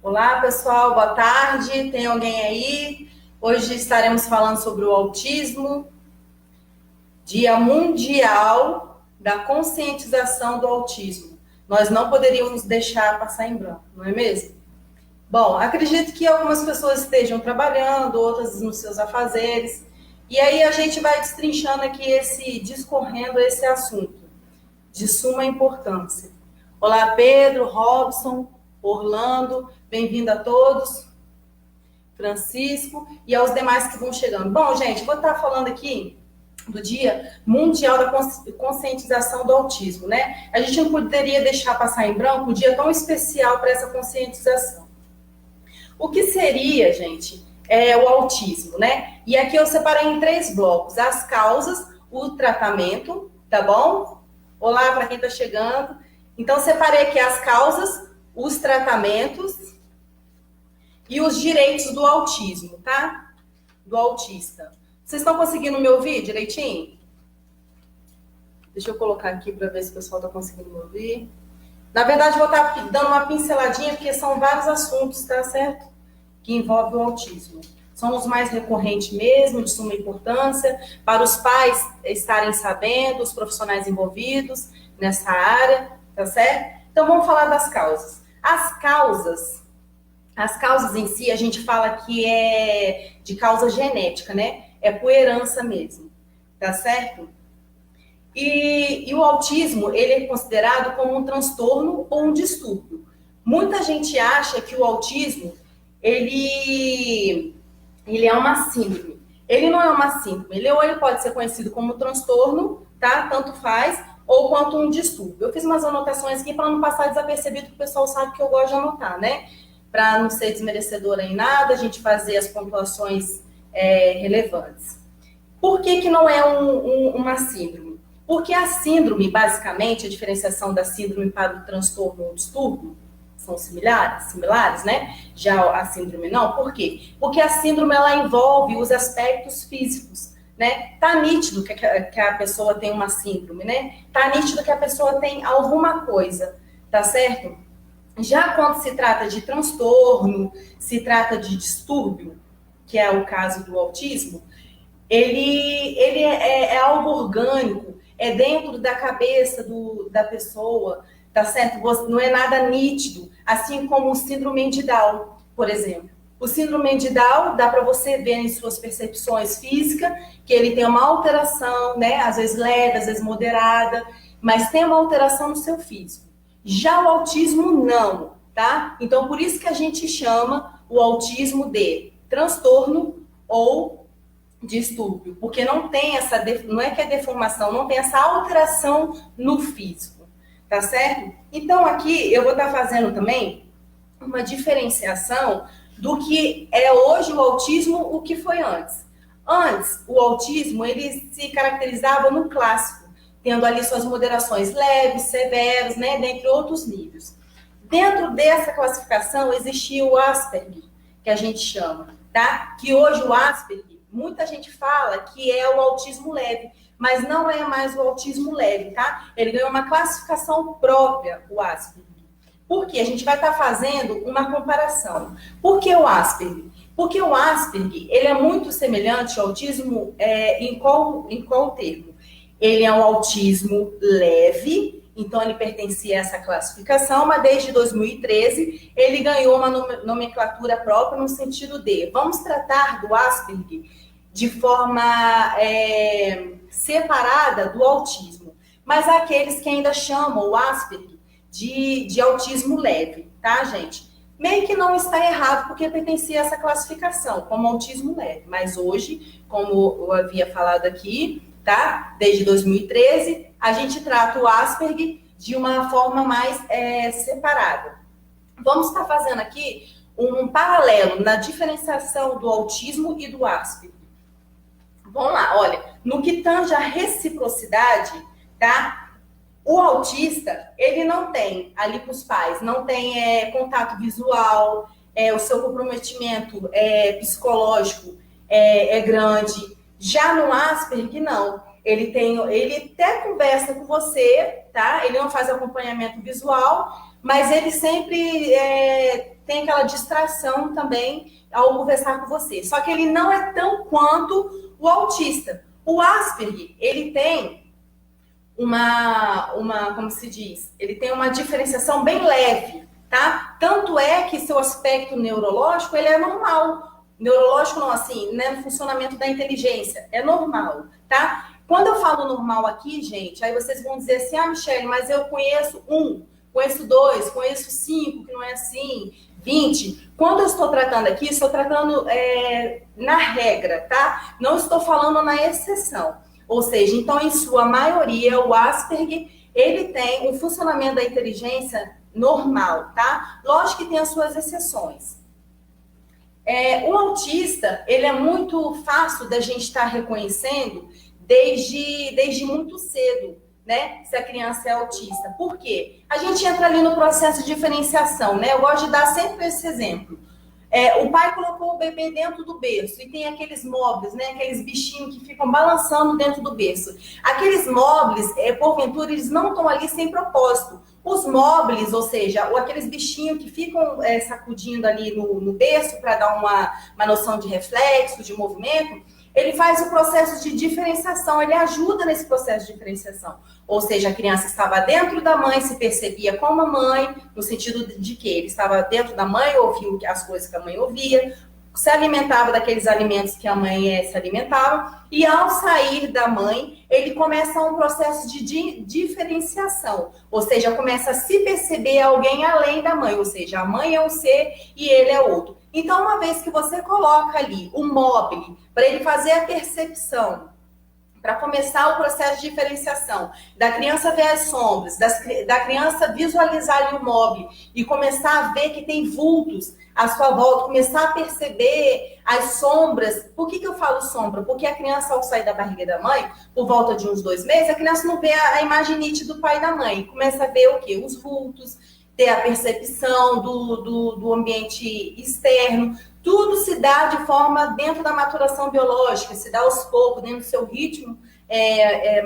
Olá, pessoal, boa tarde. Tem alguém aí? Hoje estaremos falando sobre o autismo, Dia Mundial da Conscientização do Autismo. Nós não poderíamos deixar passar em branco, não é mesmo? Bom, acredito que algumas pessoas estejam trabalhando, outras nos seus afazeres, e aí a gente vai destrinchando aqui discorrendo esse assunto de suma importância. Olá, Pedro, Robson, Orlando, bem-vindo a todos, Francisco e aos demais que vão chegando. Bom, gente, vou estar falando aqui do Dia Mundial da Conscientização do Autismo, né? A gente não poderia deixar passar em branco um dia tão especial para essa conscientização. O que seria, gente, o autismo, né? E aqui eu separei em 3 blocos: as causas, o tratamento, tá bom? Olá para quem está chegando. Então, separei aqui as causas, os tratamentos e os direitos do autismo, tá? Do autista. Vocês estão conseguindo me ouvir direitinho? Deixa eu colocar aqui para ver se o pessoal está conseguindo me ouvir. Na verdade, vou estar dando uma pinceladinha, porque são vários assuntos, tá certo? Que envolvem o autismo. São os mais recorrentes mesmo, de suma importância, para os pais estarem sabendo, os profissionais envolvidos nessa área, tá certo? Então, vamos falar das causas. As causas em si, a gente fala que é de causa genética, né? É por herança mesmo, tá certo? E o autismo, ele é considerado como um transtorno ou um distúrbio. Muita gente acha que o autismo, ele é uma síndrome. Ele não é uma síndrome. Ele pode ser conhecido como transtorno, tá? Tanto faz, ou quanto um distúrbio. Eu fiz umas anotações aqui para não passar desapercebido, que o pessoal sabe que eu gosto de anotar, né? Para não ser desmerecedora em nada, a gente fazer as pontuações relevantes. Por que não é uma síndrome? Porque a síndrome, basicamente, a diferenciação da síndrome para o transtorno ou distúrbio, são similares, né? Já a síndrome não. Por quê? Porque a síndrome, ela envolve os aspectos físicos, né? Tá nítido que a pessoa tem uma síndrome, né? Tá nítido que a pessoa tem alguma coisa, tá certo? Já quando se trata de transtorno, se trata de distúrbio, que é o caso do autismo, ele é algo orgânico, é dentro da cabeça da pessoa, tá certo? Não é nada nítido, assim como o síndrome de Down, por exemplo. O síndrome de Down dá para você ver em suas percepções físicas que ele tem uma alteração, né? Às vezes leve, às vezes moderada, mas tem uma alteração no seu físico. Já o autismo não, tá? Então por isso que a gente chama o autismo de transtorno ou distúrbio, porque não tem não é que é deformação, não tem essa alteração no físico, tá certo? Então aqui eu vou estar fazendo também uma diferenciação do que é hoje o autismo, o que foi antes. Antes, o autismo, ele se caracterizava no clássico, tendo ali suas moderações leves, severas, né, dentre outros níveis. Dentro dessa classificação existia o Asperger, que a gente chama, tá? Que hoje o Asperger, muita gente fala que é o autismo leve, mas não é mais o autismo leve, tá? Ele ganhou uma classificação própria, o Asperger. Por quê? A gente vai estar fazendo uma comparação. Por que o Asperger? Porque o Asperger, ele é muito semelhante ao autismo em qual termo? Ele é um autismo leve, então ele pertencia a essa classificação, mas desde 2013 ele ganhou uma nomenclatura própria no sentido de vamos tratar do Asperger de forma separada do autismo, mas há aqueles que ainda chamam o Asperger de autismo leve, tá, gente? Meio que não está errado, porque pertencia a essa classificação, como autismo leve. Mas hoje, como eu havia falado aqui, tá? Desde 2013, a gente trata o Asperger de uma forma mais separada. Vamos estar fazendo aqui um paralelo na diferenciação do autismo e do Asperger. Vamos lá, olha, no que tange a reciprocidade, tá? O autista, ele não tem, ali para os pais, não tem contato visual, o seu comprometimento psicológico é grande. Já no Asperger, não. Ele até conversa com você, tá? Ele não faz acompanhamento visual, mas ele sempre tem aquela distração também ao conversar com você. Só que ele não é tão quanto o autista. O Asperger, ele tem como se diz? Ele tem uma diferenciação bem leve, tá? Tanto é que seu aspecto neurológico, ele é normal. Neurológico não, assim, né, no funcionamento da inteligência, é normal, tá? Quando eu falo normal aqui, gente, aí vocês vão dizer assim, Michele, mas eu conheço 1, conheço 2, conheço 5, que não é assim, 20. Quando eu estou tratando aqui, estou tratando na regra, tá? Não estou falando na exceção. Ou seja, então, em sua maioria, o Asperger, ele tem um funcionamento da inteligência normal, tá? Lógico que tem as suas exceções. O autista, ele é muito fácil da gente estar reconhecendo desde muito cedo, né? Se a criança é autista. Por quê? A gente entra ali no processo de diferenciação, né? Eu gosto de dar sempre esse exemplo. O pai colocou o bebê dentro do berço e tem aqueles móveis, né? Aqueles bichinhos que ficam balançando dentro do berço. Aqueles móveis, porventura, eles não estão ali sem propósito. Os móveis, ou seja, aqueles bichinhos que ficam sacudindo ali no berço para dar uma noção de reflexo, de movimento, ele faz o processo de diferenciação, ele ajuda nesse processo de diferenciação. Ou seja, a criança estava dentro da mãe, se percebia como a mãe, no sentido de que ele estava dentro da mãe, ouvia as coisas que a mãe ouvia, se alimentava daqueles alimentos que a mãe se alimentava, e ao sair da mãe, ele começa um processo de diferenciação, ou seja, começa a se perceber alguém além da mãe, ou seja, a mãe é um ser e ele é outro. Então, uma vez que você coloca ali o móvel para ele fazer a percepção, para começar o processo de diferenciação, da criança ver as sombras, da criança visualizar ali o móvel e começar a ver que tem vultos à sua volta, começar a perceber as sombras. Por que eu falo sombra? Porque a criança, ao sair da barriga da mãe, por volta de uns 2 meses, a criança não vê a imagem nítida do pai e da mãe, começa a ver o quê? Os vultos, ter a percepção do ambiente externo. Tudo se dá de forma dentro da maturação biológica, se dá aos poucos, dentro do seu ritmo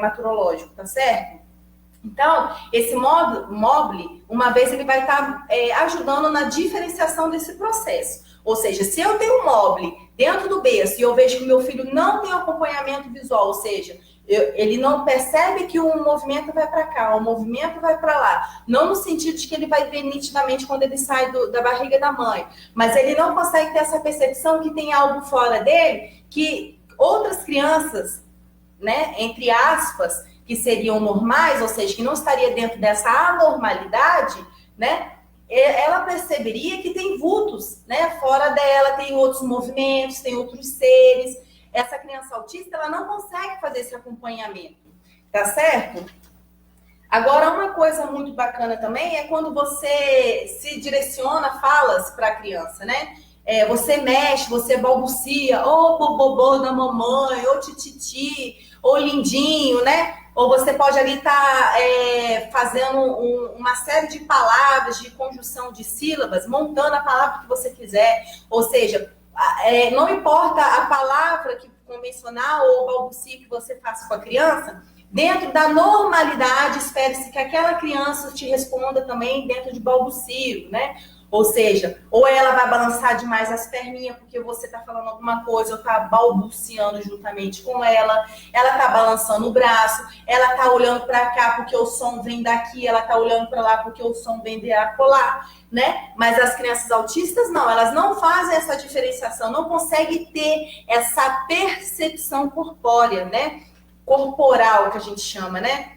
maturológico, tá certo? Então, esse móvel, uma vez ele vai estar ajudando na diferenciação desse processo. Ou seja, se eu tenho um móvel dentro do berço e eu vejo que o meu filho não tem acompanhamento visual, ou seja, ele não percebe que um movimento vai para cá, um movimento vai para lá. Não no sentido de que ele vai ver nitidamente quando ele sai da barriga da mãe, mas ele não consegue ter essa percepção que tem algo fora dele, que outras crianças, né, entre aspas, que seriam normais, ou seja, que não estaria dentro dessa anormalidade, né, ela perceberia que tem vultos, né, fora dela, tem outros movimentos, tem outros seres. Essa criança autista, ela não consegue fazer esse acompanhamento, tá certo? Agora, uma coisa muito bacana também é quando você se direciona falas para a criança, né? Você mexe, você balbucia, ô bobobô da mamãe, ô tititi, ô lindinho, né? Ou você pode ali estar fazendo uma série de palavras, de conjunção de sílabas, montando a palavra que você quiser, ou seja, não importa a palavra convencional ou balbucio que você faça com a criança, dentro da normalidade, espere-se que aquela criança te responda também dentro de balbucio, né? Ou seja, ou ela vai balançar demais as perninhas porque você está falando alguma coisa ou está balbuciando juntamente com ela está balançando o braço, ela está olhando para cá porque o som vem daqui, ela está olhando para lá porque o som vem de acolá, né? Mas as crianças autistas não, elas não fazem essa diferenciação, não conseguem ter essa percepção corpórea, né? Corporal, que a gente chama, né?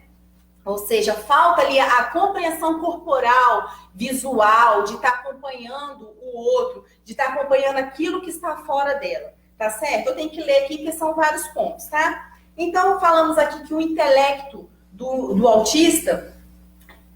Ou seja, falta ali a compreensão corporal, visual, de estar acompanhando o outro, de estar acompanhando aquilo que está fora dela, tá certo? Eu tenho que ler aqui, porque são vários pontos, tá? Então, falamos aqui que o intelecto do autista,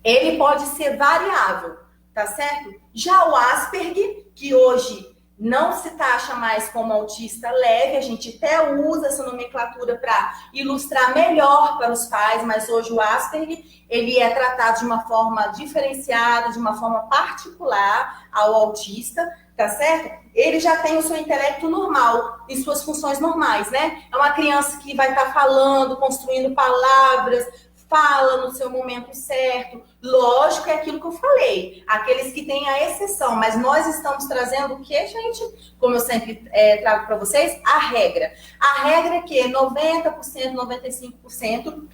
ele pode ser variável, tá certo? Já o Asperger, que hoje não se taxa mais como autista leve, a gente até usa essa nomenclatura para ilustrar melhor para os pais, mas hoje o Asperger, ele é tratado de uma forma diferenciada, de uma forma particular ao autista, tá certo? Ele já tem o seu intelecto normal e suas funções normais, né? É uma criança que vai estar falando, construindo palavras, fala no seu momento certo. Lógico, é aquilo que eu falei, aqueles que têm a exceção, mas nós estamos trazendo o que, gente? Como eu sempre trago para vocês, a regra. A regra é que 90%, 95%,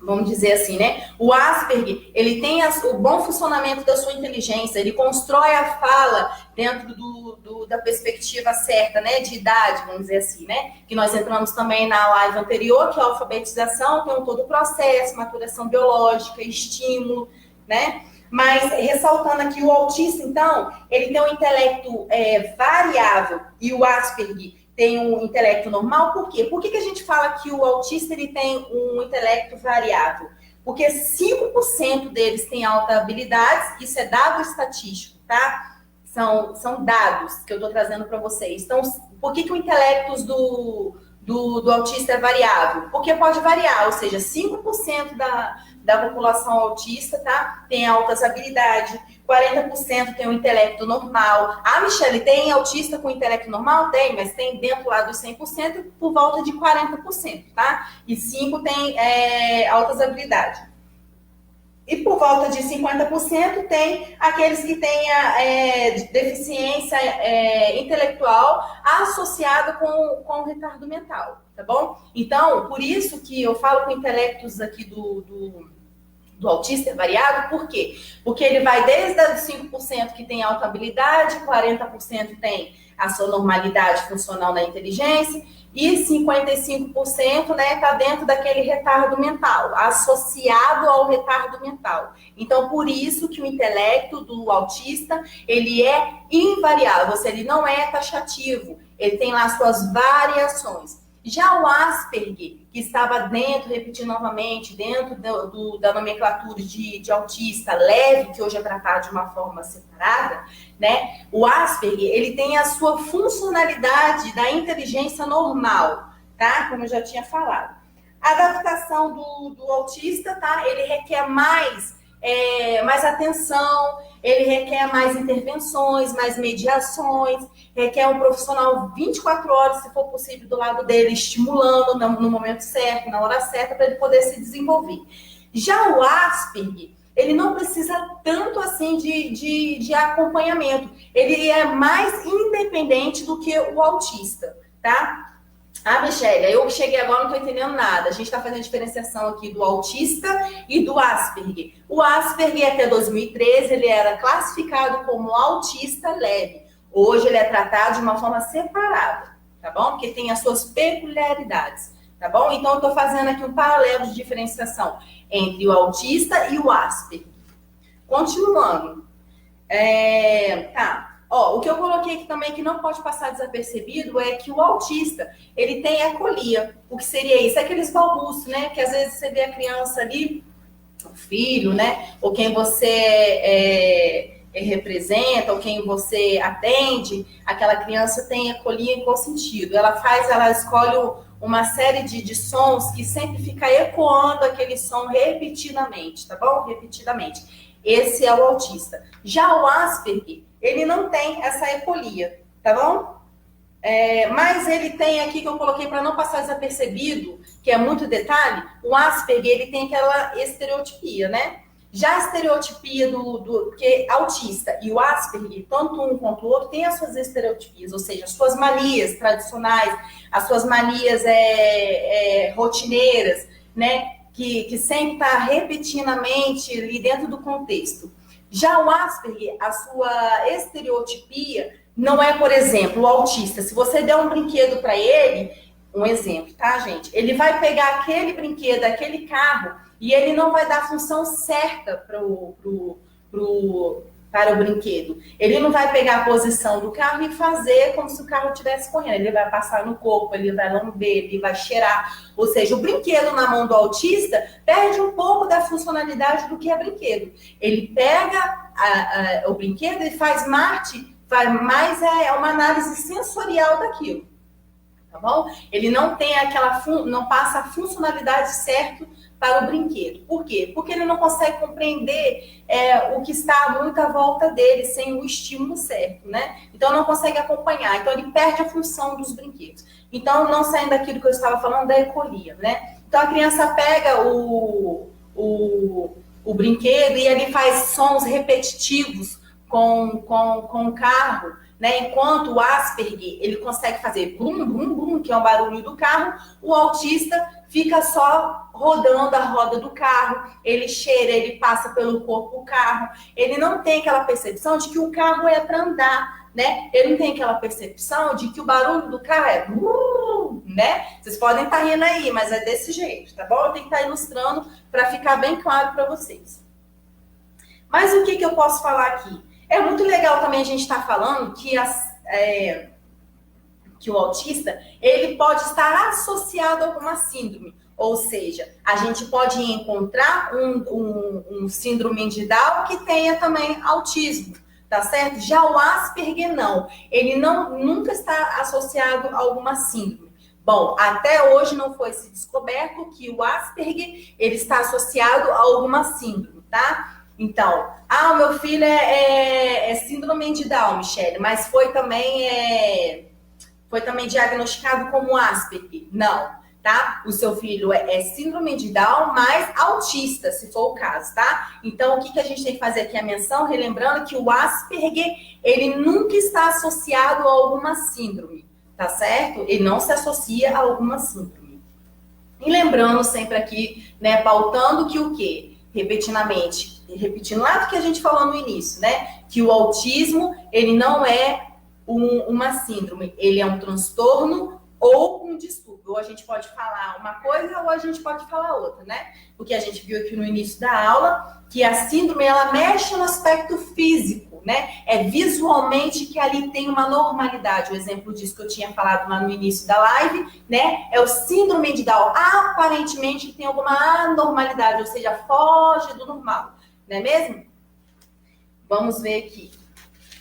vamos dizer assim, né? O Asperger, ele tem o bom funcionamento da sua inteligência, ele constrói a fala dentro da perspectiva certa, né? De idade, vamos dizer assim, né? Que nós entramos também na live anterior, que é a alfabetização, tem todo o processo, maturação biológica, estímulo, né? Mas, ressaltando aqui, o autista, então, ele tem um intelecto variável e o Asperger tem um intelecto normal. Por quê? Por que a gente fala que o autista ele tem um intelecto variável? Porque 5% deles têm alta habilidade, isso é dado estatístico, tá? São dados que eu estou trazendo para vocês. Então, por que o intelecto do autista é variável? Porque pode variar, ou seja, 5% da população autista, tá? Tem altas habilidades, 40% tem um intelecto normal. Ah, Michele, tem autista com intelecto normal? Tem, mas tem dentro lá dos 100% por volta de 40%, tá? E 5% tem altas habilidades. E por volta de 50% tem aqueles que têm deficiência intelectual associada com o retardo mental, tá bom? Então, por isso que eu falo com intelectos aqui do autista é variável, por quê? Porque ele vai desde os 5% que tem alta habilidade, 40% tem a sua normalidade funcional na inteligência, e 55%, né, está dentro daquele retardo mental, associado ao retardo mental. Então, por isso que o intelecto do autista, ele é invariável, ou seja, ele não é taxativo, ele tem lá suas variações. Já o Asperger, que estava dentro, repetindo novamente, dentro da nomenclatura de autista leve, que hoje é tratado de uma forma separada, né? O Asperger, ele tem a sua funcionalidade da inteligência normal, tá? Como eu já tinha falado. A adaptação do autista, tá? Ele requer mais atenção, ele requer mais intervenções, mais mediações, requer um profissional 24 horas, se for possível, do lado dele, estimulando no momento certo, na hora certa, para ele poder se desenvolver. Já o Asperger, ele não precisa tanto assim de acompanhamento, ele é mais independente do que o autista, tá? Ah, Michele, eu cheguei agora, não estou entendendo nada. A gente está fazendo a diferenciação aqui do autista e do Asperger. O Asperger, até 2013, ele era classificado como autista leve. Hoje, ele é tratado de uma forma separada, tá bom? Porque tem as suas peculiaridades, tá bom? Então, eu estou fazendo aqui um paralelo de diferenciação entre o autista e o Asperger. Continuando. Tá. Ó, o que eu coloquei aqui também que não pode passar desapercebido é que o autista, ele tem ecolia. O que seria isso? É aqueles balbucios, né? Que às vezes você vê a criança ali, o filho, né? Ou quem você representa, ou quem você atende, aquela criança tem ecolia em qual sentido? Ela escolhe uma série de sons que sempre fica ecoando aquele som repetidamente, tá bom? Repetidamente. Esse é o autista. Já o Asperger, ele não tem essa ecolia, tá bom? Mas ele tem aqui, que eu coloquei para não passar desapercebido, que é muito detalhe, o Asperger, ele tem aquela estereotipia, né? Já a estereotipia porque autista e o Asperger, tanto um quanto o outro, tem as suas estereotipias, ou seja, as suas manias tradicionais, as suas manias rotineiras, né? Que sempre está repetidamente ali dentro do contexto. Já o Asperger, a sua estereotipia não é, por exemplo, o autista. Se você der um brinquedo para ele, um exemplo, tá, gente? Ele vai pegar aquele brinquedo, aquele carro, e ele não vai dar a função certa para o brinquedo. Ele não vai pegar a posição do carro e fazer como se o carro estivesse correndo. Ele vai passar no corpo, ele vai lamber, ele vai cheirar. Ou seja, o brinquedo na mão do autista perde um pouco da funcionalidade do que é brinquedo. Ele pega o brinquedo e faz mais uma análise sensorial daquilo. Tá bom? Ele não tem não passa a funcionalidade certa para o brinquedo. Por quê? Porque ele não consegue compreender o que está muito à volta dele sem o estímulo certo, né? Então, não consegue acompanhar. Então, ele perde a função dos brinquedos. Então, não saindo daquilo que eu estava falando da ecolia, né? Então, a criança pega o o brinquedo e ele faz sons repetitivos com o carro, né? Enquanto o Asperger, ele consegue fazer brum, brum, brum, que é o barulho do carro, o autista fica só rodando a roda do carro, ele cheira, ele passa pelo corpo do carro, ele não tem aquela percepção de que o carro é para andar, né? Ele não tem aquela percepção de que o barulho do carro é né? Vocês podem estar rindo aí, mas é desse jeito, tá bom? Eu tenho que estar ilustrando para ficar bem claro para vocês. Mas o que eu posso falar aqui? É muito legal também a gente estar falando que que o autista, ele pode estar associado a alguma síndrome. Ou seja, a gente pode encontrar um síndrome de Down que tenha também autismo, tá certo? Já o Asperger não. Ele nunca está associado a alguma síndrome. Bom, até hoje não foi se descoberto que o Asperger, ele está associado a alguma síndrome, tá? Então, o meu filho é síndrome de Down, Michele, mas foi também diagnosticado como Asperger? Não, tá? O seu filho é síndrome de Down, mas autista, se for o caso, tá? Então, o que a gente tem que fazer aqui a menção, relembrando que o Asperger, ele nunca está associado a alguma síndrome, tá certo? Ele não se associa a alguma síndrome. E lembrando sempre aqui, né, pautando que o quê? Repetindo lá do que a gente falou no início, né? Que o autismo, ele não é uma síndrome, ele é um transtorno ou um distúrbio. Ou a gente pode falar uma coisa ou a gente pode falar outra, né? Porque a gente viu aqui no início da aula que a síndrome, ela mexe no aspecto físico, né? É visualmente que ali tem uma normalidade. O exemplo disso que eu tinha falado lá no início da live, né? É o síndrome de Down. Aparentemente tem alguma anormalidade, ou seja, foge do normal, não é mesmo? Vamos ver aqui.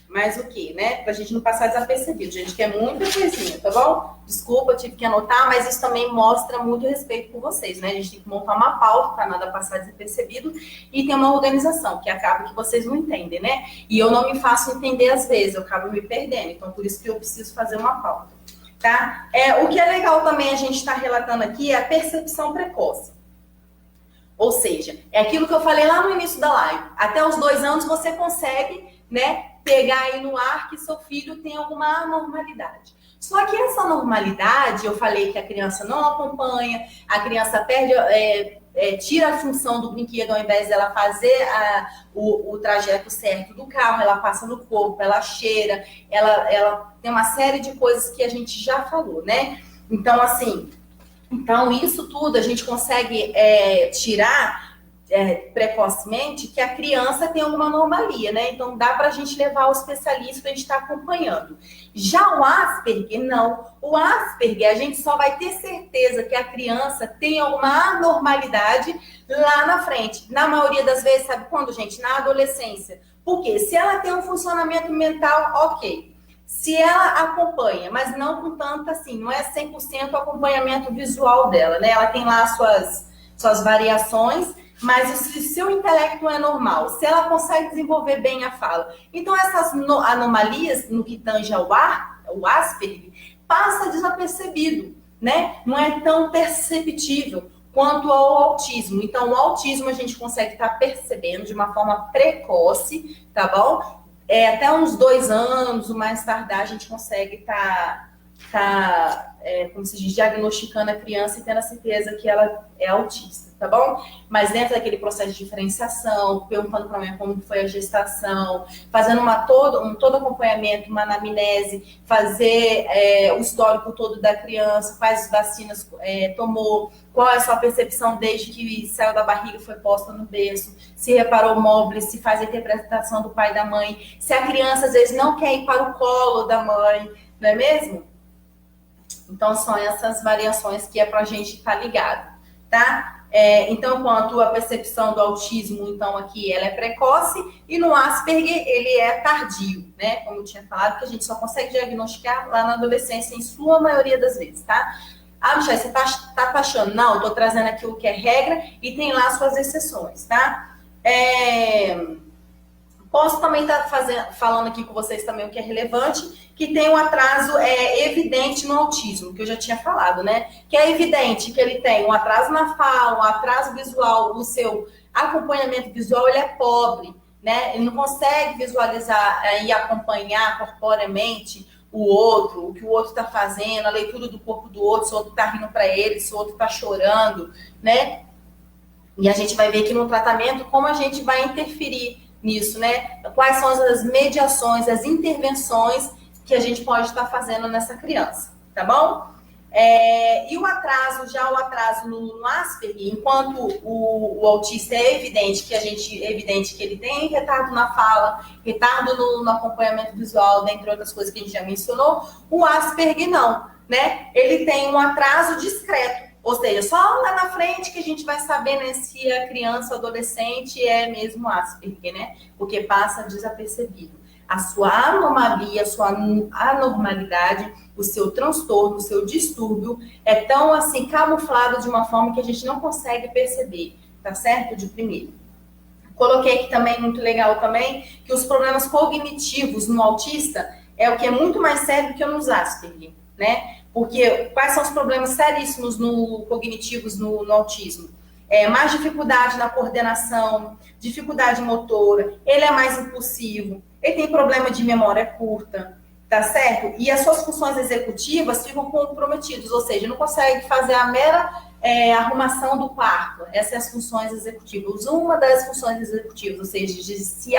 Mais o que, né? Pra gente não passar desapercebido. Gente, que é muita coisinha, tá bom? Desculpa, eu tive que anotar, mas isso também mostra muito respeito por vocês, né? A gente tem que montar uma pauta para nada passar desapercebido e ter uma organização, que acaba que vocês não entendem, né? E eu não me faço entender às vezes, eu acabo me perdendo. Então, por isso que eu preciso fazer uma pauta, tá? O que é legal também a gente estar relatando aqui é a percepção precoce. Ou seja, é aquilo que eu falei lá no início da live. Até os 2 anos você consegue, né, pegar aí no ar que seu filho tem alguma anormalidade. Só que essa normalidade, eu falei que a criança não acompanha, a criança perde, tira a função do brinquedo, ao invés dela fazer o trajeto certo do carro, ela passa no corpo, ela cheira, ela tem uma série de coisas que a gente já falou, né? Então, assim, isso tudo a gente consegue tirar precocemente que a criança tem alguma anomalia, né? Então dá para a gente levar o especialista para a gente estar acompanhando. Já o Asperger, não. O Asperger, a gente só vai ter certeza que a criança tem alguma anormalidade lá na frente. Na maioria das vezes, sabe quando, gente? Na adolescência. Porque se ela tem um funcionamento mental, ok. Se ela acompanha, mas não com tanto assim, não é 100% o acompanhamento visual dela, né? Ela tem lá suas variações, mas se o seu intelecto é normal, se ela consegue desenvolver bem a fala. Então, essas anomalias no que tange ao Asperger, passa desapercebido, né? Não é tão perceptível quanto ao autismo. Então, o autismo a gente consegue estar percebendo de uma forma precoce, tá bom? Até uns 2 anos, o mais tardar, a gente consegue estar como se diz, diagnosticando a criança e tendo a certeza que ela é autista, tá bom? Mas dentro daquele processo de diferenciação, perguntando para mim como foi a gestação, fazendo todo acompanhamento, uma anamnese, fazer o histórico todo da criança, quais vacinas tomou, qual é a sua percepção desde que saiu da barriga e foi posta no berço, se reparou móveis, se faz a interpretação do pai e da mãe, se a criança às vezes não quer ir para o colo da mãe, não é mesmo? Então, são essas variações que é para a gente estar ligado, tá? Então, quanto à percepção do autismo, então, aqui ela é precoce, e no Asperger, ele é tardio, né? Como eu tinha falado, que a gente só consegue diagnosticar lá na adolescência, em sua maioria das vezes, tá? Michele, você tá taxando? Não, eu tô trazendo aqui o que é regra, e tem lá suas exceções, tá? Posso também estar falando aqui com vocês também o que é relevante, que tem um atraso evidente no autismo, que eu já tinha falado, né? Que é evidente que ele tem um atraso na fala, um atraso visual, o seu acompanhamento visual ele é pobre, né? Ele não consegue visualizar e acompanhar corporeamente o outro, o que o outro está fazendo, a leitura do corpo do outro, se o outro está rindo para ele, se o outro está chorando, né? E a gente vai ver aqui no tratamento como a gente vai interferir nisso, né? Quais são as mediações, as intervenções que a gente pode estar fazendo nessa criança, tá bom? E o atraso no Asperger, enquanto o autista é evidente que ele tem retardo na fala, retardo no acompanhamento visual, dentre outras coisas que a gente já mencionou, o Asperger não, né? Ele tem um atraso discreto. Ou seja, só lá na frente que a gente vai saber, né, se a criança ou adolescente é mesmo Asperger, né? Porque passa desapercebido. A sua anomalia, a sua anormalidade, o seu transtorno, o seu distúrbio é tão assim camuflado de uma forma que a gente não consegue perceber, tá certo? De primeiro. Coloquei aqui também, muito legal também, que os problemas cognitivos no autista é o que é muito mais sério que nos Asperger, né? Porque quais são os problemas seríssimos cognitivos no autismo? Mais dificuldade na coordenação, dificuldade motora, ele é mais impulsivo, ele tem problema de memória curta, tá certo? E as suas funções executivas ficam comprometidas, ou seja, não consegue fazer a mera arrumação do quarto. Essas são as funções executivas. Uma das funções executivas, ou seja, de se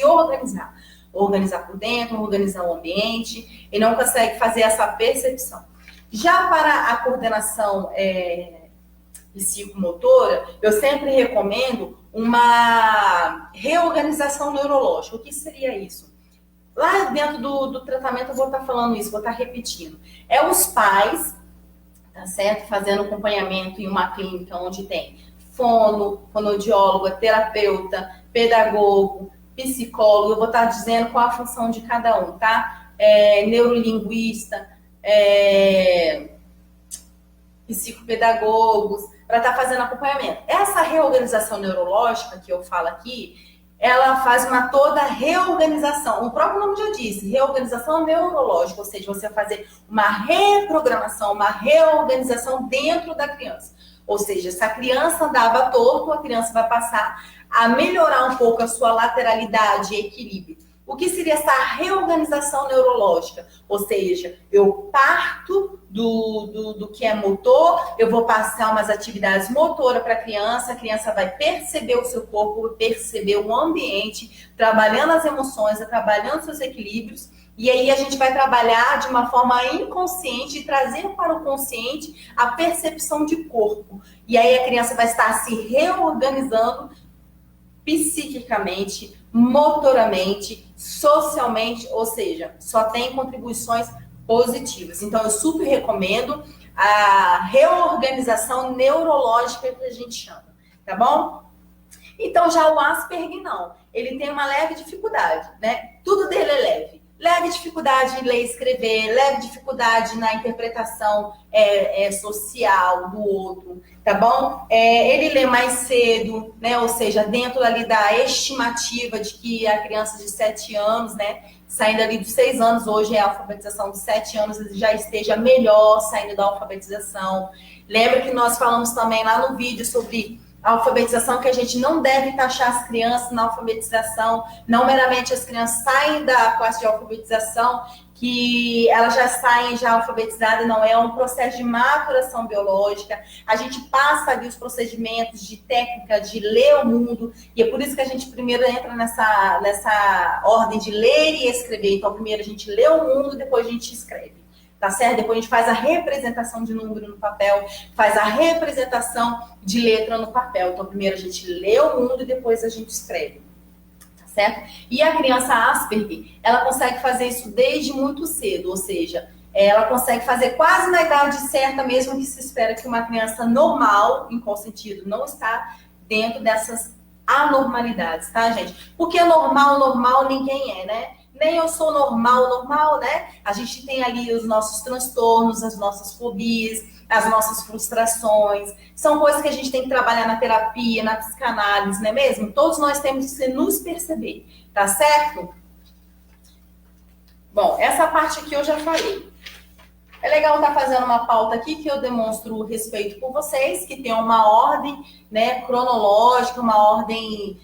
organizar. Organizar por dentro, organizar o ambiente, e não consegue fazer essa percepção. Já para a coordenação psicomotora, eu sempre recomendo uma reorganização neurológica. O que seria isso? Lá dentro do tratamento eu vou estar falando isso, vou estar repetindo. É os pais, tá certo? Fazendo acompanhamento em uma clínica onde tem fonoaudiólogo, terapeuta, pedagogo, psicólogo, eu vou estar dizendo qual a função de cada um, tá? Neurolinguista, psicopedagogos, para estar fazendo acompanhamento. Essa reorganização neurológica que eu falo aqui, ela faz toda reorganização. O próprio nome já disse, reorganização neurológica, ou seja, você vai fazer uma reprogramação, uma reorganização dentro da criança. Ou seja, se a criança andava torto, a criança vai passar a melhorar um pouco a sua lateralidade e equilíbrio. O que seria essa reorganização neurológica? Ou seja, eu parto do que é motor, eu vou passar umas atividades motoras para a criança vai perceber o seu corpo, perceber o ambiente, trabalhando as emoções, trabalhando seus equilíbrios, e aí a gente vai trabalhar de uma forma inconsciente e trazer para o consciente a percepção de corpo. E aí a criança vai estar se reorganizando psiquicamente, motoramente, socialmente, ou seja, só tem contribuições positivas. Então, eu super recomendo a reorganização neurológica que a gente chama, tá bom? Então, já o Asperger não. Ele tem uma leve dificuldade, né? Tudo dele é leve. Leve dificuldade em ler e escrever, leve dificuldade na interpretação social do outro, tá bom? Ele lê mais cedo, né? Ou seja, dentro ali da estimativa de que a criança de 7 anos, né? Saindo ali dos 6 anos, hoje é a alfabetização de 7 anos, já esteja melhor saindo da alfabetização. Lembra que nós falamos também lá no vídeo sobre a alfabetização, que a gente não deve taxar as crianças na alfabetização, não meramente as crianças saem da classe de alfabetização, que elas já saem já alfabetizadas, não, é um processo de maturação biológica, a gente passa ali os procedimentos de técnica de ler o mundo, e é por isso que a gente primeiro entra nessa ordem de ler e escrever. Então, primeiro a gente lê o mundo, depois a gente escreve. Tá certo? Depois a gente faz a representação de número no papel, faz a representação de letra no papel. Então, primeiro a gente lê o mundo e depois a gente escreve. Tá certo? E a criança Asperger, ela consegue fazer isso desde muito cedo, ou seja, ela consegue fazer quase na idade certa, mesmo que se espera que uma criança normal, em qual sentido, não está dentro dessas anormalidades, tá, gente? Porque normal ninguém é, né? Nem eu sou normal, né? A gente tem ali os nossos transtornos, as nossas fobias, as nossas frustrações. São coisas que a gente tem que trabalhar na terapia, na psicanálise, não é mesmo? Todos nós temos que nos perceber, tá certo? Bom, essa parte aqui eu já falei. É legal estar fazendo uma pauta aqui que eu demonstro o respeito por vocês, que tem uma ordem, né, cronológica, uma ordem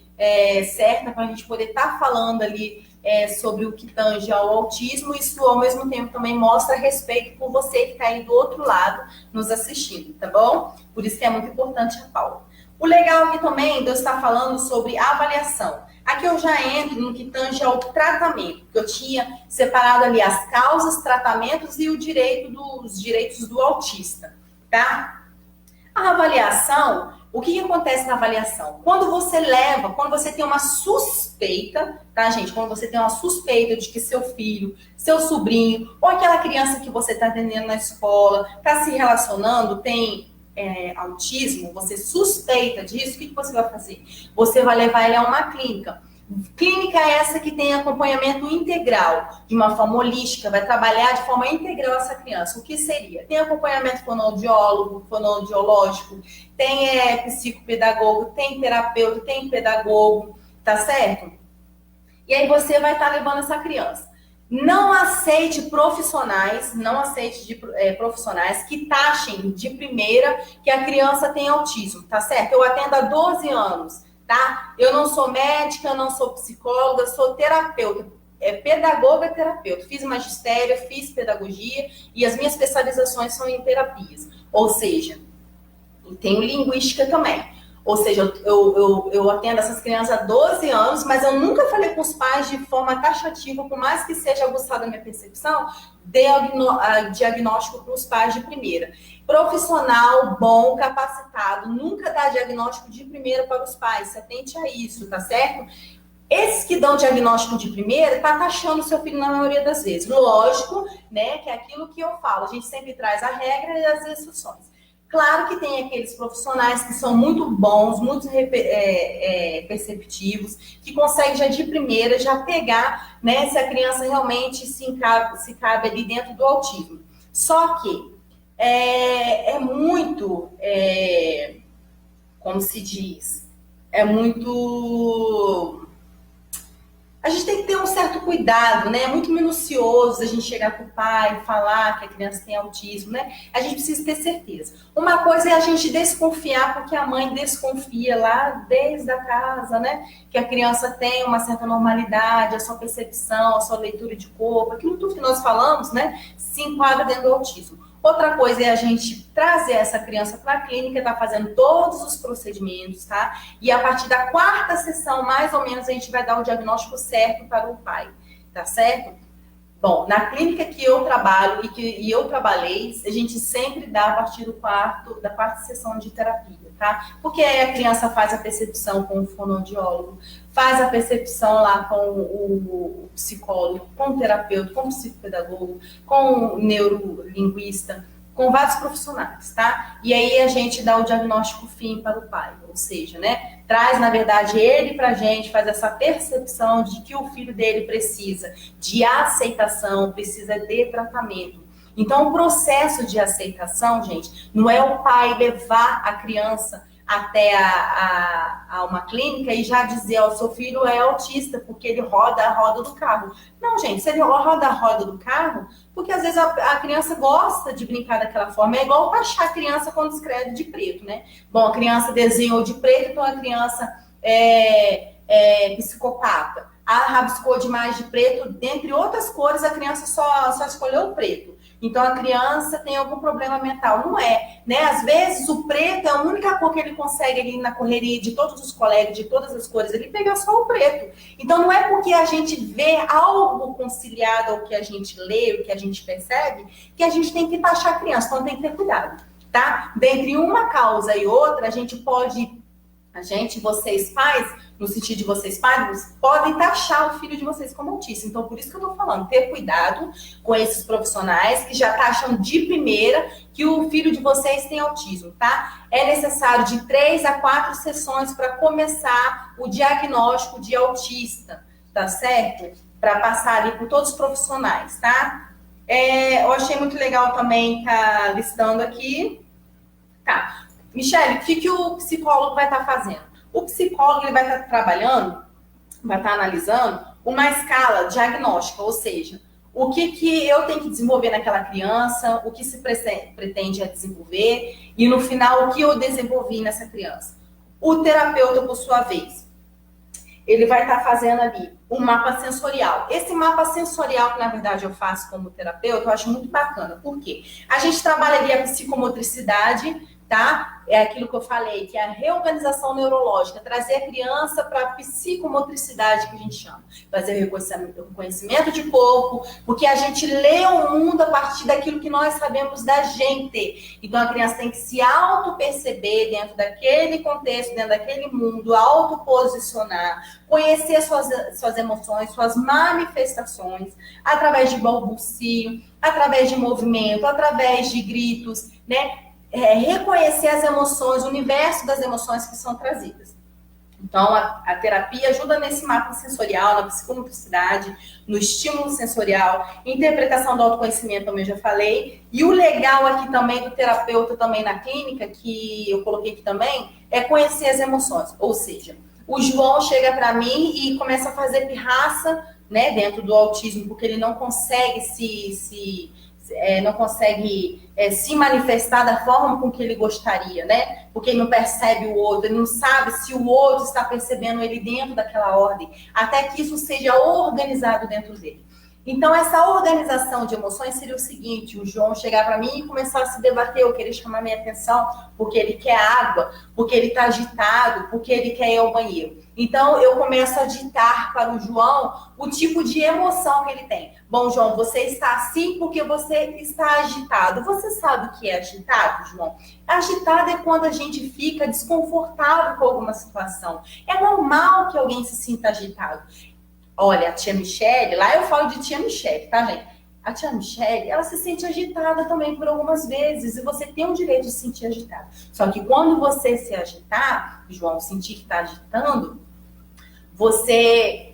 certa para a gente poder estar falando ali sobre o que tange ao autismo. Isso, ao mesmo tempo, também mostra respeito por você que está aí do outro lado nos assistindo, tá bom? Por isso que é muito importante a pauta. O legal aqui também de eu estar falando sobre avaliação. Aqui eu já entro no que tange ao tratamento, porque eu tinha separado ali as causas, tratamentos e os direitos do autista, tá? A avaliação, o que acontece na avaliação? Quando você tem uma suspeita, tá, gente? Quando você tem uma suspeita de que seu filho, seu sobrinho, ou aquela criança que você está atendendo na escola, está se relacionando, tem autismo, você suspeita disso, o que você vai fazer? Você vai levar ele a uma clínica. Clínica essa que tem acompanhamento integral, de uma forma holística, vai trabalhar de forma integral essa criança. O que seria? Tem acompanhamento fonoaudiólogo, fonoaudiológico, tem psicopedagogo, tem terapeuta, tem pedagogo, tá certo? E aí você vai estar levando essa criança. Não aceite profissionais que taxem de primeira que a criança tem autismo, tá certo? Eu atendo há 12 anos, tá? Eu não sou médica, não sou psicóloga, sou terapeuta, pedagoga e terapeuta. Fiz magistério, fiz pedagogia e as minhas especializações são em terapias. Ou seja, tenho linguística também. Ou seja, eu atendo essas crianças há 12 anos, mas eu nunca falei com os pais de forma taxativa, por mais que seja aguçada a minha percepção, diagnóstico para os pais de primeira. Profissional bom, capacitado, nunca dá diagnóstico de primeira para os pais, se atente a isso, tá certo? Esses que dão diagnóstico de primeira, tá taxando o seu filho na maioria das vezes. Lógico, né, que é aquilo que eu falo, a gente sempre traz a regra e as exceções. Claro que tem aqueles profissionais que são muito bons, muito perceptivos, que conseguem já de primeira já pegar, né, se a criança realmente se cabe ali dentro do autismo. Só que como se diz, a gente tem que ter um certo cuidado, né? É muito minucioso a gente chegar para o pai e falar que a criança tem autismo, né? A gente precisa ter certeza. Uma coisa é a gente desconfiar, porque a mãe desconfia lá desde a casa, né? Que a criança tem uma certa normalidade, a sua percepção, a sua leitura de corpo, aquilo tudo que nós falamos, né? Se enquadra dentro do autismo. Outra coisa é a gente trazer essa criança para a clínica, tá fazendo todos os procedimentos, tá? E a partir da 4ª sessão, mais ou menos, a gente vai dar o diagnóstico certo para o pai, tá certo? Bom, na clínica que eu trabalho e eu trabalhei, a gente sempre dá a partir da 4ª sessão de terapia, tá? Porque aí a criança faz a percepção com o fonoaudiólogo, faz a percepção lá com o psicólogo, com o terapeuta, com o psicopedagogo, com o neurolinguista, com vários profissionais, tá? E aí a gente dá o diagnóstico fim para o pai, ou seja, né? Traz, na verdade, ele pra gente, faz essa percepção de que o filho dele precisa de aceitação, precisa de tratamento. Então, o processo de aceitação, gente, não é o pai levar a criança até a uma clínica e já dizer, ó, seu filho é autista porque ele roda a roda do carro. Não, gente, se ele roda a roda do carro, porque às vezes a criança gosta de brincar daquela forma, é igual taxar a criança quando escreve de preto, né? Bom, a criança desenhou de preto, então a criança é psicopata. Rabiscou demais de preto, dentre outras cores, a criança só escolheu o preto. Então, a criança tem algum problema mental. Não é, né? Às vezes, o preto é a única cor que ele consegue ali na correria de todos os colegas, de todas as cores, ele pega só o preto. Então, não é porque a gente vê algo conciliado ao que a gente lê, o que a gente percebe, que a gente tem que taxar a criança. Então, tem que ter cuidado, tá? Dentre uma causa e outra, vocês pais, no sentido de vocês pais, podem taxar o filho de vocês como autista. Então, por isso que eu tô falando, ter cuidado com esses profissionais que já taxam de primeira que o filho de vocês tem autismo, tá? É necessário de 3 a 4 sessões para começar o diagnóstico de autista, tá certo? para passar ali por todos os profissionais, tá? Eu achei muito legal também tá listando aqui. Tá. Michele, o que o psicólogo vai estar fazendo? O psicólogo ele vai estar trabalhando, vai estar analisando uma escala diagnóstica, ou seja, o que eu tenho que desenvolver naquela criança, o que se pretende desenvolver e, no final, o que eu desenvolvi nessa criança. O terapeuta, por sua vez, ele vai estar fazendo ali um mapa sensorial. Esse mapa sensorial, que na verdade eu faço como terapeuta, eu acho muito bacana. Por quê? A gente trabalha ali a psicomotricidade, tá? É aquilo que eu falei, que é a reorganização neurológica, trazer a criança para a psicomotricidade, que a gente chama. Fazer o reconhecimento de corpo, porque a gente lê o mundo a partir daquilo que nós sabemos da gente. Então, a criança tem que se auto-perceber dentro daquele contexto, dentro daquele mundo, auto-posicionar, conhecer suas emoções, suas manifestações, através de balbucio, através de movimento, através de gritos, né? Reconhecer as emoções, o universo das emoções que são trazidas. Então, a terapia ajuda nesse mapa sensorial, na psicomotricidade, no estímulo sensorial, interpretação do autoconhecimento, como eu já falei. E o legal aqui também do terapeuta, também na clínica, que eu coloquei aqui também, é conhecer as emoções. Ou seja, o João chega para mim e começa a fazer pirraça, né, dentro do autismo, porque ele não consegue se manifestar da forma com que ele gostaria, né? Porque ele não percebe o outro, ele não sabe se o outro está percebendo ele dentro daquela ordem, até que isso seja organizado dentro dele. Então, essa organização de emoções seria o seguinte: o João chegar para mim e começar a se debater, eu querer chamar minha atenção, porque ele quer água, porque ele está agitado, porque ele quer ir ao banheiro. Então, eu começo a ditar para o João o tipo de emoção que ele tem. Bom, João, você está assim porque você está agitado. Você sabe o que é agitado, João? Agitado é quando a gente fica desconfortável com alguma situação. É normal que alguém se sinta agitado. Olha, a tia Michele, lá eu falo de tia Michele, tá, gente? A tia Michele, ela se sente agitada também por algumas vezes, e você tem o direito de se sentir agitada. Só que quando você se agitar, João, sentir que está agitando, você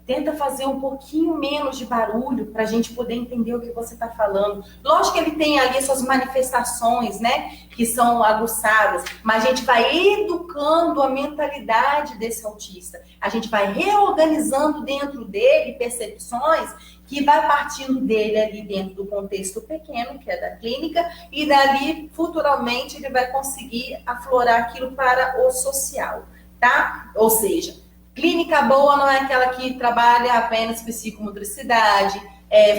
tenta fazer um pouquinho menos de barulho para a gente poder entender o que você está falando. Lógico que ele tem ali suas manifestações, né, que são aguçadas, mas a gente vai educando a mentalidade desse autista. A gente vai reorganizando dentro dele percepções que vai partindo dele ali dentro do contexto pequeno, que é da clínica, e dali, futuramente, ele vai conseguir aflorar aquilo para o social, tá? Ou seja, clínica boa não é aquela que trabalha apenas psicomotricidade,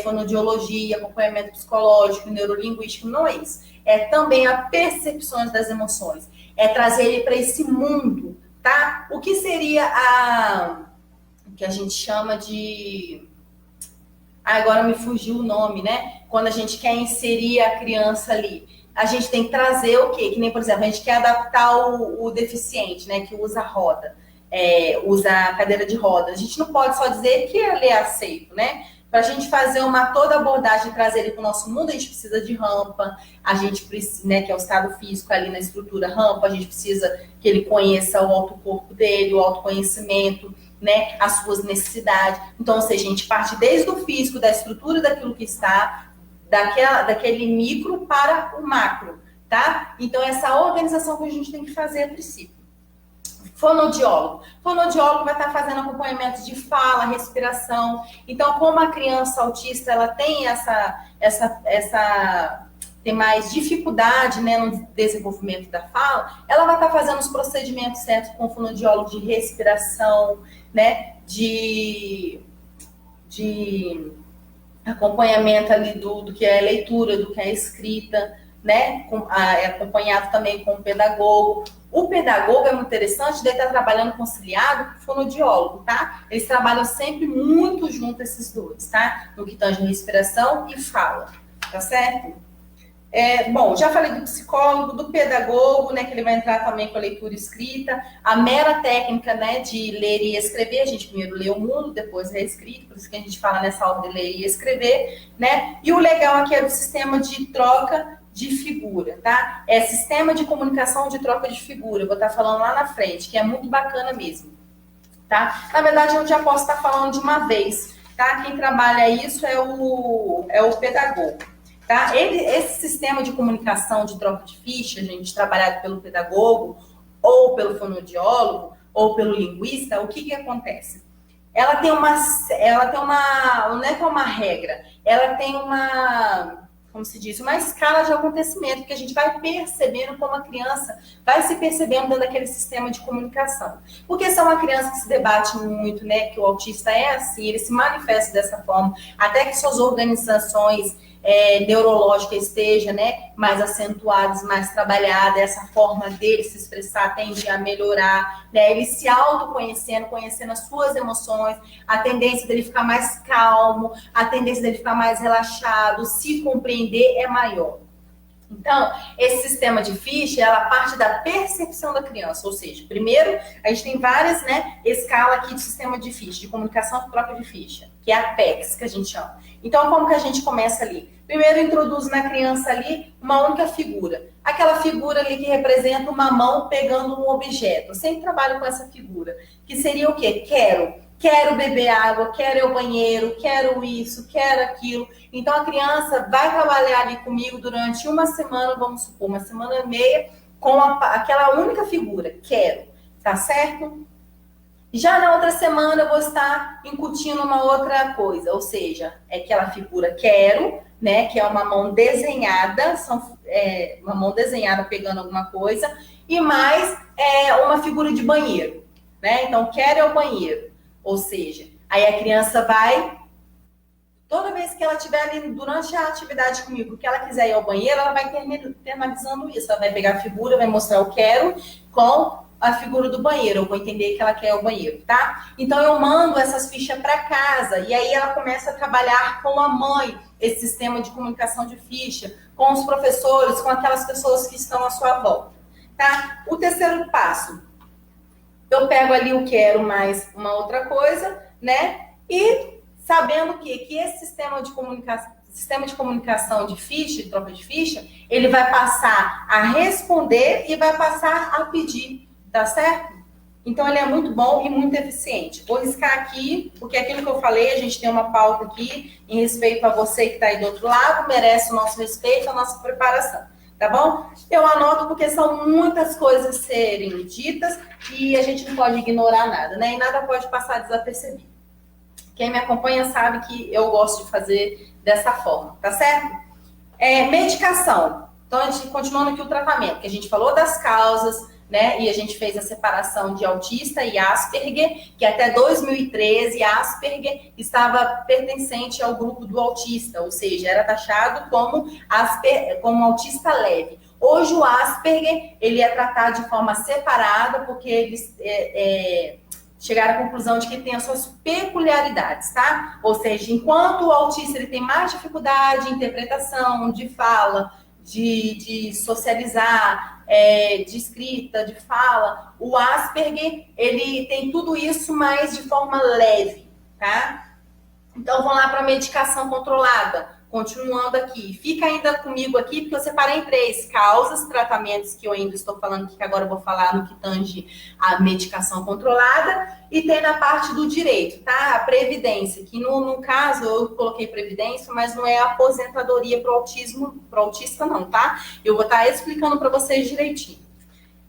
fonoaudiologia, acompanhamento psicológico, neurolinguístico, não é isso. É também a percepção das emoções. É trazer ele para esse mundo, tá? O que seria o que a gente chama de... agora me fugiu o nome, né? Quando a gente quer inserir a criança ali. A gente tem que trazer o quê? Que nem, por exemplo, a gente quer adaptar o deficiente, né? Que usa roda. Usa a cadeira de roda. A gente não pode só dizer que ele é aceito, né? Para a gente fazer toda abordagem e trazer ele para o nosso mundo, a gente precisa de rampa, a gente precisa, né, que é o estado físico ali na estrutura, rampa, a gente precisa que ele conheça o autocorpo dele, o autoconhecimento, né, as suas necessidades. Então, ou seja, a gente parte desde o físico, da estrutura daquilo que está, daquele micro para o macro, tá? Então, essa organização que a gente tem que fazer a princípio. Fonoaudiólogo. Fonoaudiólogo vai estar fazendo acompanhamento de fala, respiração. Então, como a criança autista ela tem tem mais dificuldade, né, no desenvolvimento da fala, ela vai estar fazendo os procedimentos certos com o fonoaudiólogo de respiração, né, de acompanhamento ali do que é leitura, do que é escrita, né, acompanhado também com o pedagogo. O pedagogo é muito interessante, deve estar trabalhando conciliado com o fonoaudiólogo, tá? Eles trabalham sempre muito junto, esses dois, tá? No que tange respiração e fala, tá certo? Bom, já falei do psicólogo, do pedagogo, né, que ele vai entrar também com a leitura escrita, a mera técnica, né, de ler e escrever. A gente primeiro lê o mundo, depois é escrito, por isso que a gente fala nessa aula de ler e escrever, né? E o legal aqui é do sistema de troca de figura, tá? É sistema de comunicação de troca de figura, eu vou estar falando lá na frente, que é muito bacana mesmo. tá? Na verdade, eu já posso estar falando de uma vez, tá? Quem trabalha isso é o pedagogo, tá? Esse sistema de comunicação de troca de ficha, gente, trabalhado pelo pedagogo, ou pelo fonoaudiólogo, ou pelo linguista, o que acontece? Não é que é uma regra, ela tem uma, como se diz, uma escala de acontecimento, que a gente vai percebendo como a criança vai se percebendo dentro daquele sistema de comunicação. Porque se é uma criança que se debate muito, né, que o autista é assim, ele se manifesta dessa forma, até que suas organizações neurológicas estejam, né, mais acentuadas, mais trabalhadas, essa forma dele se expressar tende a melhorar, né, ele se autoconhecendo, conhecendo as suas emoções, a tendência dele ficar mais calmo, a tendência dele ficar mais relaxado, se compreender é maior. Então, esse sistema de ficha, ela parte da percepção da criança, ou seja, primeiro, a gente tem várias, né, escala aqui de sistema de ficha, de comunicação por troca de ficha, que é a PEX, que a gente chama. Então, como que a gente começa ali? Primeiro, introduz na criança ali uma única figura. Aquela figura ali que representa uma mão pegando um objeto. Eu sempre trabalho com essa figura, que seria o quê? Quero beber água, quero ir ao banheiro, quero isso, quero aquilo. Então, a criança vai trabalhar ali comigo durante uma semana, vamos supor, uma semana e meia, com aquela única figura, quero, tá certo? Já na outra semana, eu vou estar incutindo uma outra coisa, ou seja, é aquela figura quero, né, que é uma mão desenhada, uma mão desenhada pegando alguma coisa, e mais uma figura de banheiro, né? Então, quero é o banheiro. Ou seja, aí a criança vai, toda vez que ela estiver ali durante a atividade comigo, que ela quiser ir ao banheiro, ela vai internalizando isso. Ela vai pegar a figura, vai mostrar o quero com a figura do banheiro. Eu vou entender que ela quer o banheiro, tá? Então eu mando essas fichas para casa e aí ela começa a trabalhar com a mãe, esse sistema de comunicação de ficha, com os professores, com aquelas pessoas que estão à sua volta, tá? O terceiro passo. Eu pego ali o quero mais uma outra coisa, né? E sabendo que esse sistema de comunicação de ficha, de troca de ficha, ele vai passar a responder e vai passar a pedir, tá certo? Então, ele é muito bom e muito eficiente. Vou riscar aqui, porque aquilo que eu falei, a gente tem uma pauta aqui em respeito a você que está aí do outro lado, merece o nosso respeito, a nossa preparação. Tá bom? Eu anoto porque são muitas coisas a serem ditas e a gente não pode ignorar nada, né? E nada pode passar desapercebido. Quem me acompanha sabe que eu gosto de fazer dessa forma, tá certo? Medicação. Então, a gente continuando aqui o tratamento, que a gente falou das causas, né? E a gente fez a separação de autista e Asperger, que até 2013 Asperger estava pertencente ao grupo do autista, ou seja, era taxado como autista leve. Hoje o Asperger, ele é tratado de forma separada, porque eles chegaram à conclusão de que tem as suas peculiaridades, tá? Ou seja, enquanto o autista ele tem mais dificuldade de interpretação, de fala, de socializar, de escrita, de fala, o Asperger, ele tem tudo isso, mas de forma leve, tá? Então, vamos lá para a medicação controlada. Continuando aqui. Fica ainda comigo aqui, porque eu separei em 3 causas, tratamentos que eu ainda estou falando aqui, que agora eu vou falar no que tange a medicação controlada, e tem na parte do direito, tá? A previdência, que no caso eu coloquei previdência, mas não é aposentadoria para o autismo, para o autista não, tá? Eu vou estar explicando para vocês direitinho.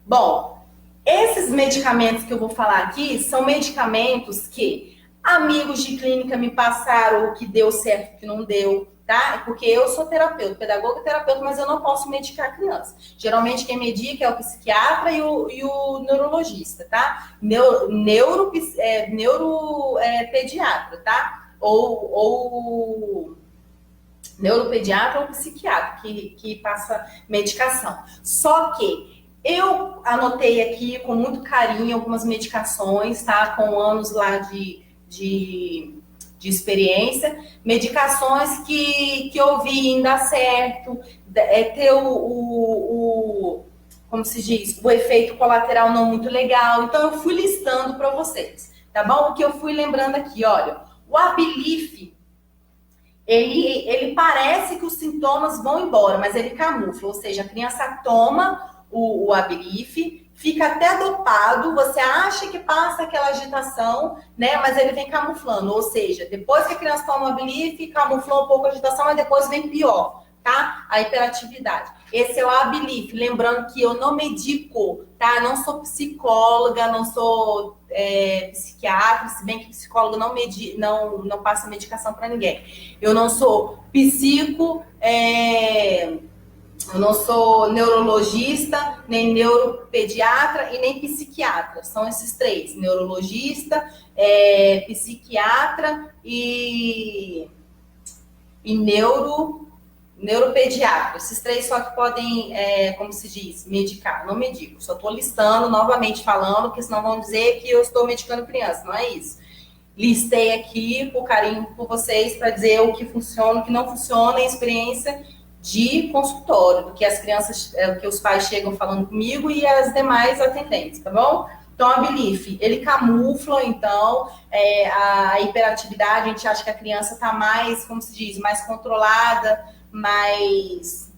Bom, esses medicamentos que eu vou falar aqui são medicamentos que amigos de clínica me passaram o que deu certo, o que não deu, tá? Porque eu sou terapeuta, pedagoga e terapeuta, mas eu não posso medicar a criança. Geralmente quem medica é o psiquiatra e o neurologista, tá? Neuropediatra, tá? Ou neuropediatra ou psiquiatra que passa medicação. Só que eu anotei aqui com muito carinho algumas medicações, tá? Com anos lá de experiência, medicações que eu vi dar certo, ter como se diz, o efeito colateral não muito legal. Então, eu fui listando para vocês, tá bom? O que eu fui lembrando aqui, olha, o Abilif, ele parece que os sintomas vão embora, mas ele camufla, ou seja, a criança toma o Abilif, fica até dopado, você acha que passa aquela agitação, né? Mas ele vem camuflando, ou seja, depois que a criança toma Abilif, camuflou um pouco a agitação, mas depois vem pior, tá? A hiperatividade. Esse é o Abilif, lembrando que eu não medico, tá? Não sou psicóloga, não sou psiquiatra, se bem que psicólogo não passa medicação para ninguém. Eu não sou eu não sou neurologista, nem neuropediatra e nem psiquiatra. São esses três: neurologista, psiquiatra e neuropediatra. Esses três só que podem, como se diz, medicar. Não medico, só estou listando, novamente falando, porque senão vão dizer que eu estou medicando criança. Não é isso. Listei aqui, por carinho por vocês, para dizer o que funciona, o que não funciona, em experiência de consultório, do que as crianças, que os pais chegam falando comigo e as demais atendentes, tá bom? Então, a Abilif, ele camufla, então, a hiperatividade. A gente acha que a criança está mais, como se diz, mais controlada, mais,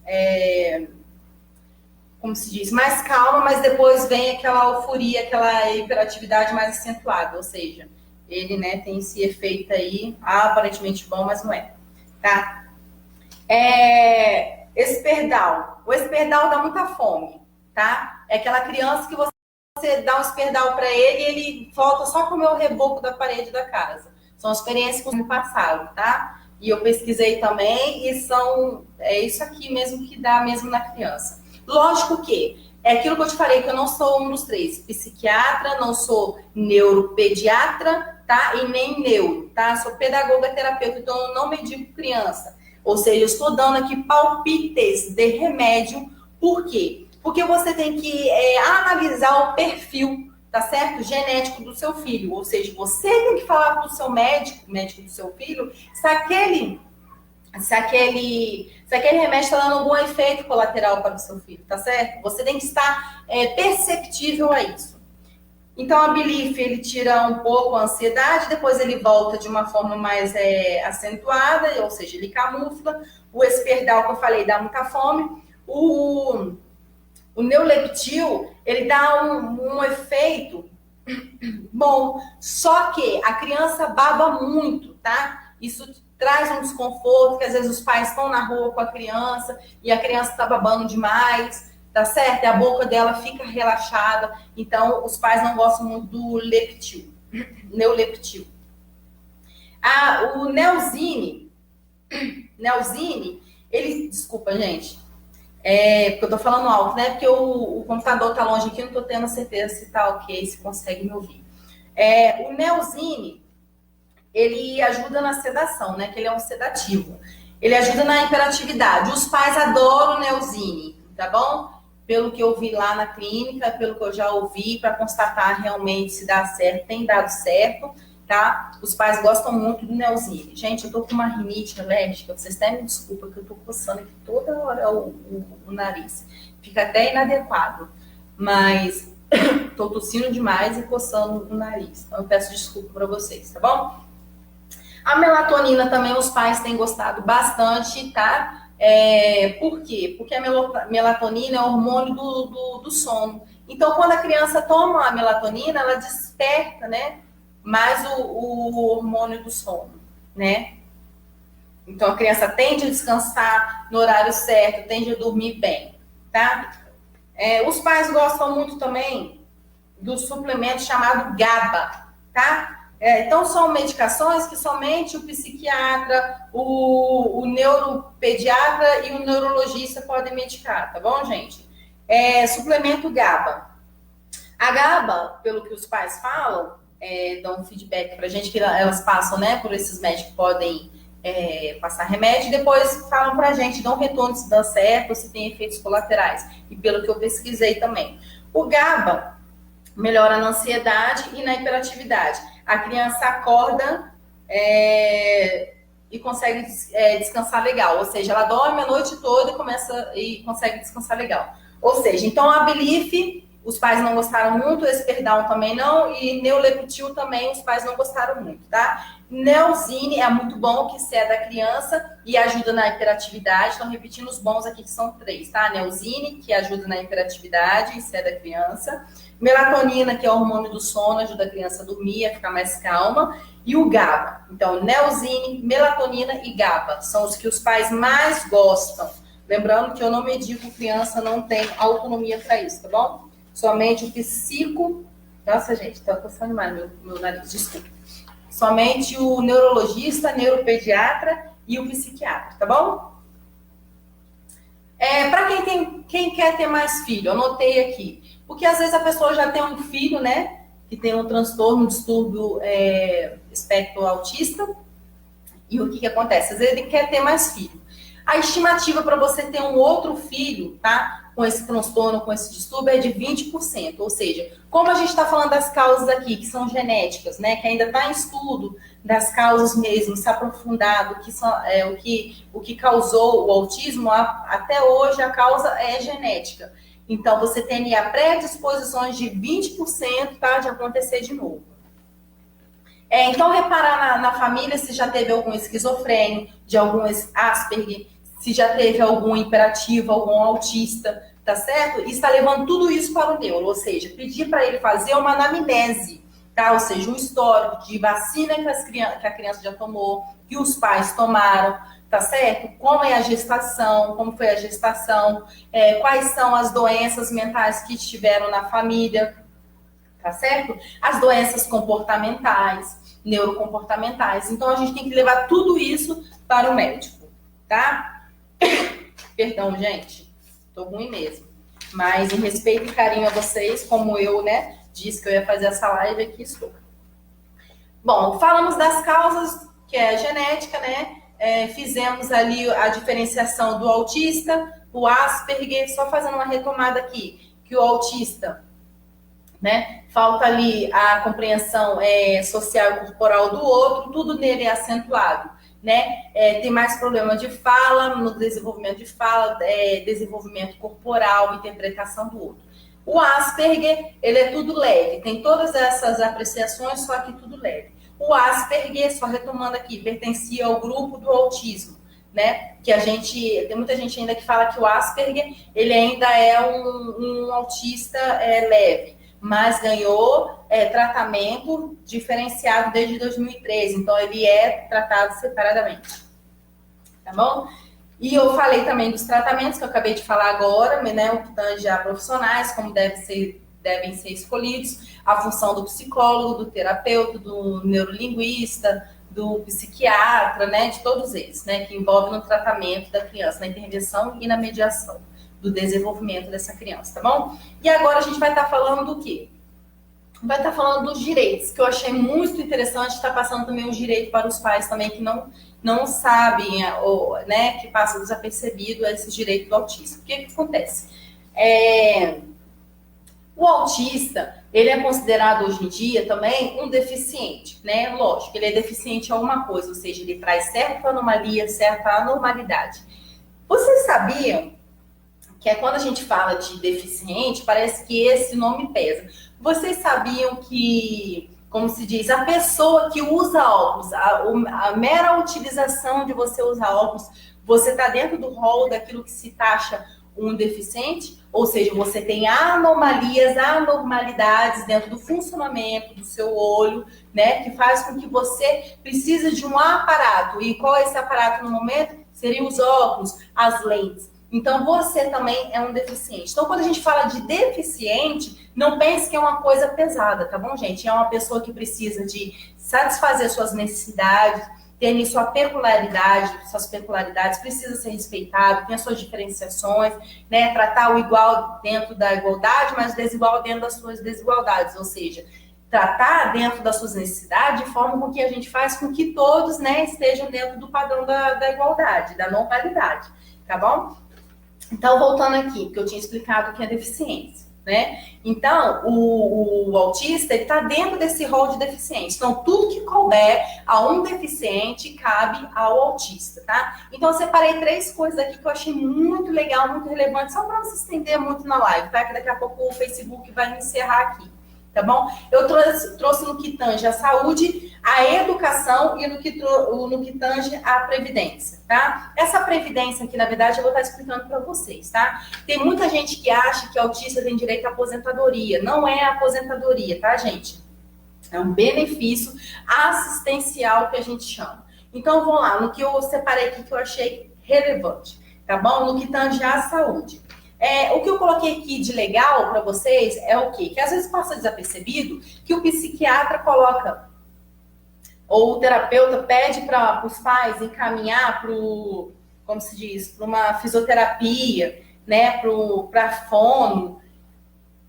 como se diz, mais calma, mas depois vem aquela euforia, aquela hiperatividade mais acentuada, ou seja, ele, né, tem esse efeito aí, aparentemente bom, mas não é, tá? Esperdal. O esperdal dá muita fome, tá? É aquela criança que você dá um esperdal para ele e ele volta só comer o reboco da parede da casa. São experiências que me passaram, tá? E eu pesquisei também e é isso aqui mesmo que dá mesmo na criança. Lógico que é aquilo que eu te falei, que eu não sou um dos três: psiquiatra, não sou neuropediatra, tá? E nem neuro, tá? Sou pedagoga terapeuta, então eu não medico criança. Ou seja, eu estou dando aqui palpites de remédio. Por quê? Porque você tem que analisar o perfil, tá certo? Genético do seu filho. Ou seja, você tem que falar para o seu médico do seu filho, se aquele remédio está dando algum efeito colateral para o seu filho, tá certo? Você tem que estar perceptível a isso. Então, a Abilif, ele tira um pouco a ansiedade, depois ele volta de uma forma mais acentuada, ou seja, ele camufla. O esperdal, que eu falei, dá muita fome. O Neuleptil, ele dá um efeito bom, só que a criança baba muito, tá? Isso traz um desconforto, que às vezes os pais estão na rua com a criança e a criança está babando demais, tá certo? E a boca dela fica relaxada, então os pais não gostam muito do Neuleptil. O Neosine, ele, desculpa, gente, porque eu tô falando alto, né? Porque o computador tá longe aqui, eu não tô tendo certeza se tá ok, se consegue me ouvir. O Neosine, ele ajuda na sedação, né? Que ele é um sedativo. Ele ajuda na hiperatividade. Os pais adoram o Neosine, tá bom? Pelo que eu vi lá na clínica, pelo que eu já ouvi, para constatar realmente se dá certo, tem dado certo, tá? Os pais gostam muito do Neosine. Gente, eu tô com uma rinite alérgica, vocês até me desculpem que eu tô coçando aqui toda hora o nariz. Fica até inadequado, mas tô tossindo demais e coçando o nariz. Então eu peço desculpa para vocês, tá bom? A melatonina também os pais têm gostado bastante, tá? Por quê? Porque a melatonina é o hormônio do sono. Então, quando a criança toma a melatonina, ela desperta, né, mais o hormônio do sono, né? Então, a criança tende a descansar no horário certo, tende a dormir bem, tá? Os pais gostam muito também do suplemento chamado GABA, tá? Então, são medicações que somente o psiquiatra, o neuropediatra e o neurologista podem medicar, tá bom, gente? Suplemento GABA. A GABA, pelo que os pais falam, dão um feedback pra gente, que elas passam, né, por esses médicos que podem passar remédio, e depois falam pra gente, dão um retorno se dá certo ou se tem efeitos colaterais. E pelo que eu pesquisei também. O GABA melhora na ansiedade e na hiperatividade. A criança acorda e consegue descansar legal. Ou seja, ela dorme a noite toda e consegue descansar legal. Ou seja, então a Abilif, os pais não gostaram muito, Espierdal também não, e Neuleptil também os pais não gostaram muito, tá? Neosine é muito bom, que ceda a criança e ajuda na hiperatividade. Então, repetindo os bons aqui, que são 3, tá? Neosine, que ajuda na hiperatividade e ceda a criança. Melatonina, que é o hormônio do sono, ajuda a criança a dormir, a ficar mais calma. E o GABA. Então, Neosine, melatonina e GABA são os que os pais mais gostam. Lembrando que eu não medico criança, não tem autonomia para isso, tá bom? Somente o psico... Nossa, gente, tá coçando mais meu nariz, desculpa. Somente o neurologista, neuropediatra e o psiquiatra, tá bom? Para quem quer ter mais filho, anotei aqui. Porque às vezes a pessoa já tem um filho, né? Que tem um transtorno, um distúrbio espectro autista. E o que acontece? Às vezes ele quer ter mais filho. A estimativa para você ter um outro filho, tá? Com esse transtorno, com esse distúrbio, é de 20%. Ou seja, como a gente está falando das causas aqui, que são genéticas, né? Que ainda está em estudo das causas mesmo, se aprofundado, que são, o que causou o autismo, até hoje a causa é genética. Então, você tem a predisposições de 20%, tá? De acontecer de novo. Então, reparar na família se já teve algum esquizofrênico, de algum Asperger, se já teve algum hiperativo, algum autista, tá certo? E está levando tudo isso para o neuro, ou seja, pedir para ele fazer uma anamnese, tá? Ou seja, um histórico de vacina que a criança já tomou, que os pais tomaram, tá certo? Como é a gestação, como foi a gestação, quais são as doenças mentais que tiveram na família, tá certo? As doenças comportamentais, neurocomportamentais. Então, a gente tem que levar tudo isso para o médico, tá? Perdão, gente. Tô ruim mesmo. Mas em respeito e carinho a vocês, como eu, né, disse que eu ia fazer essa live, aqui estou. Bom, falamos das causas, que é a genética, né? Fizemos ali a diferenciação do autista, o Asperger, só fazendo uma retomada aqui, que o autista, né, falta ali a compreensão social e corporal do outro, tudo nele é acentuado, né? Tem mais problema de fala, no desenvolvimento de fala, desenvolvimento corporal, interpretação do outro. O Asperger, ele é tudo leve, tem todas essas apreciações, só que tudo leve. O Asperger, só retomando aqui, pertencia ao grupo do autismo, né? Que tem muita gente ainda que fala que o Asperger, ele ainda é um autista leve, mas ganhou tratamento diferenciado desde 2013, então ele é tratado separadamente, tá bom? E eu falei também dos tratamentos que eu acabei de falar agora, né, o que tange a profissionais, como devem ser escolhidos, a função do psicólogo, do terapeuta, do neurolinguista, do psiquiatra, né, de todos eles, né, que envolvem no tratamento da criança, na intervenção e na mediação do desenvolvimento dessa criança, tá bom? E agora a gente vai estar falando do quê? Vai estar falando dos direitos, que eu achei muito interessante, estar passando também os direitos para os pais também que não sabem, ou, né, que passa desapercebido esse direito do autista. O que acontece? O autista, ele é considerado hoje em dia também um deficiente, né? Lógico, ele é deficiente em alguma coisa, ou seja, ele traz certa anomalia, certa anormalidade. Vocês sabiam que quando a gente fala de deficiente, parece que esse nome pesa. Vocês sabiam que, como se diz, a pessoa que usa óculos, a mera utilização de você usar óculos, você está dentro do rol daquilo que se taxa um deficiente? Ou seja, você tem anomalias, anormalidades dentro do funcionamento do seu olho, né? Que faz com que você precise de um aparato. E qual é esse aparato no momento? Seriam os óculos, as lentes. Então, você também é um deficiente. Então, quando a gente fala de deficiente, não pense que é uma coisa pesada, tá bom, gente? É uma pessoa que precisa de satisfazer suas necessidades, ter sua peculiaridade, suas peculiaridades, precisa ser respeitado, tem as suas diferenciações, né? Tratar o igual dentro da igualdade, mas o desigual dentro das suas desigualdades. Ou seja, tratar dentro das suas necessidades de forma com que a gente faz com que todos, né, estejam dentro do padrão da igualdade, da normalidade, tá bom? Então, voltando aqui, que eu tinha explicado o que é deficiência, né? Então, o autista, ele está dentro desse rol de deficiente. Então, tudo que couber a um deficiente cabe ao autista, tá? Então, eu separei 3 coisas aqui que eu achei muito legal, muito relevante, só para não se estender muito na live, tá? Que daqui a pouco o Facebook vai me encerrar aqui, tá bom? Eu trouxe no que tange a saúde, a educação e no que tange a previdência, tá? Essa previdência aqui, na verdade, eu vou estar explicando para vocês, tá? Tem muita gente que acha que autista tem direito à aposentadoria. Não é aposentadoria, tá, gente? É um benefício assistencial que a gente chama. Então, vamos lá, no que eu separei aqui que eu achei relevante, tá bom? No que tange à saúde. O que eu coloquei aqui de legal para vocês é o quê? Que às vezes passa desapercebido que o psiquiatra coloca, ou o terapeuta pede para os pais encaminhar para, como se diz, para uma fisioterapia, né, para fono.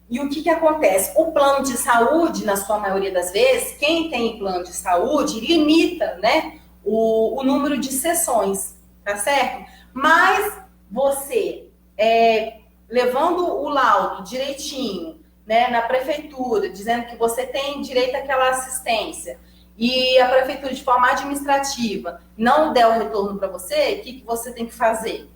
E o que acontece? O plano de saúde, na sua maioria das vezes, quem tem plano de saúde, limita, né, o número de sessões, tá certo? Mas você, levando o laudo direitinho, né, na prefeitura, dizendo que você tem direito àquela assistência, e a prefeitura, de forma administrativa, não der o retorno para você, o que você tem que fazer?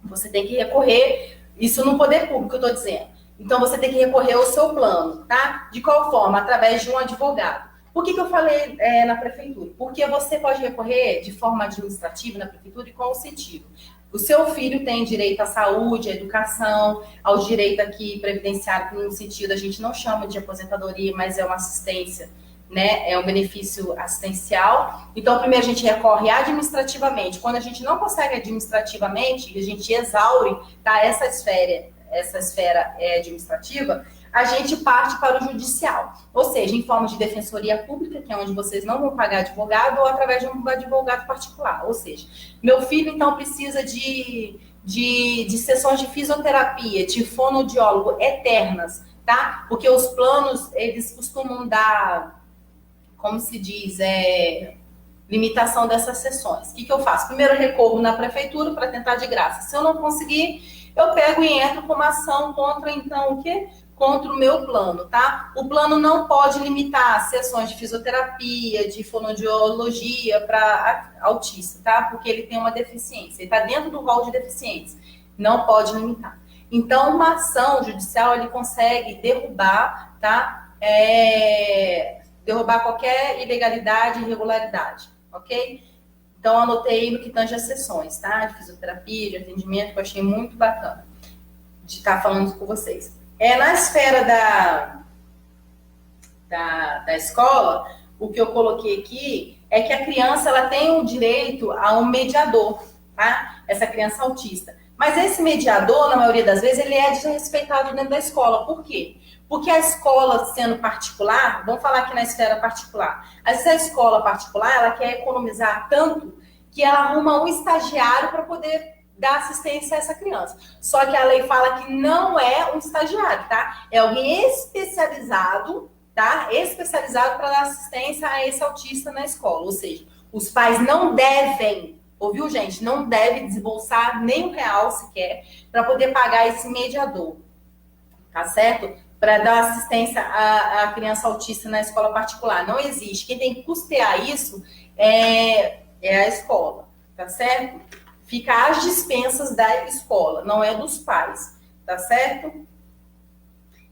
Você tem que recorrer, isso no poder público, eu estou dizendo. Então, você tem que recorrer ao seu plano, tá? De qual forma? Através de um advogado. Por que eu falei na prefeitura? Porque você pode recorrer de forma administrativa na prefeitura e qual o sentido? O seu filho tem direito à saúde, à educação, ao direito aqui previdenciário, que no sentido a gente não chama de aposentadoria, mas é uma assistência, né? É um benefício assistencial. Então, primeiro a gente recorre administrativamente. Quando a gente não consegue administrativamente, a gente exaure, tá, essa esfera administrativa, a gente parte para o judicial. Ou seja, em forma de defensoria pública, que é onde vocês não vão pagar advogado, ou através de um advogado particular. Ou seja, meu filho, então, precisa de sessões de fisioterapia, de fonoaudiólogo eternas, tá? Porque os planos, eles costumam dar, como se diz, limitação dessas sessões. O que eu faço? Primeiro eu recorro na prefeitura para tentar de graça. Se eu não conseguir, eu pego e entro com uma ação contra, então, o quê? Contra o meu plano, tá? O plano não pode limitar sessões de fisioterapia, de fonoaudiologia para autista, tá? Porque ele tem uma deficiência, ele está dentro do rol de deficientes. Não pode limitar. Então, uma ação judicial, ele consegue derrubar, tá? Derrubar qualquer ilegalidade e irregularidade, ok? Então, anotei no que tange as sessões, tá? De fisioterapia, de atendimento, que eu achei muito bacana de estar falando com vocês. Na esfera da escola, o que eu coloquei aqui é que a criança, ela tem o direito a um mediador, tá? Essa criança autista. Mas esse mediador, na maioria das vezes, ele é desrespeitado dentro da escola. Por quê? Porque a escola, sendo particular, vamos falar aqui na esfera particular, às vezes a escola particular, ela quer economizar tanto que ela arruma um estagiário para poder dar assistência a essa criança. Só que a lei fala que não é um estagiário, tá? É alguém especializado, tá? Especializado para dar assistência a esse autista na escola. Ou seja, os pais não devem, ouviu, gente? Não devem desembolsar nem R$1 sequer para poder pagar esse mediador, tá certo? Para dar assistência à criança autista na escola particular. Não existe. Quem tem que custear isso é a escola, tá certo? Fica às dispensas da escola, não é dos pais, tá certo?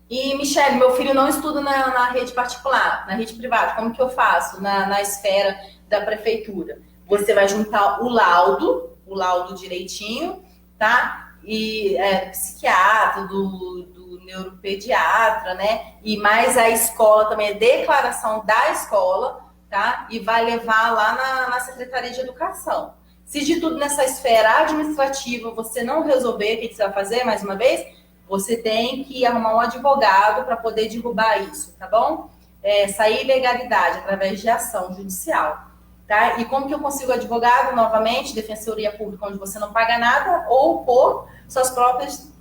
E, Michele, meu filho não estuda na rede particular, na rede privada. Como que eu faço na esfera da prefeitura? Você vai juntar o laudo direitinho, tá? E psiquiatra, do neuropediatra, né? E mais a escola também, a declaração da escola, tá? E vai levar lá na Secretaria de Educação. Se de tudo nessa esfera administrativa você não resolver, o que você vai fazer, mais uma vez? Você tem que arrumar um advogado para poder derrubar isso, tá bom? Essa ilegalidade através de ação judicial, tá? E como que eu consigo advogado? Novamente, defensoria pública, onde você não paga nada, ou por seus próprios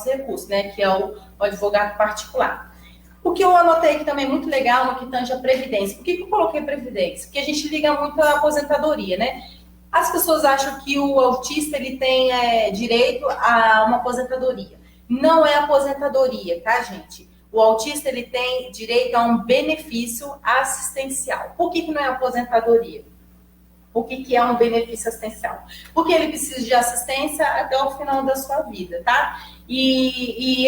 recursos, né? Que é o advogado particular. O que eu anotei aqui também muito legal no que tange a previdência. Por que eu coloquei previdência? Porque a gente liga muito à aposentadoria, né? As pessoas acham que o autista ele tem direito a uma aposentadoria. Não é aposentadoria, tá, gente? O autista ele tem direito a um benefício assistencial. Por que não é aposentadoria? Por que é um benefício assistencial? Porque ele precisa de assistência até o final da sua vida, tá? E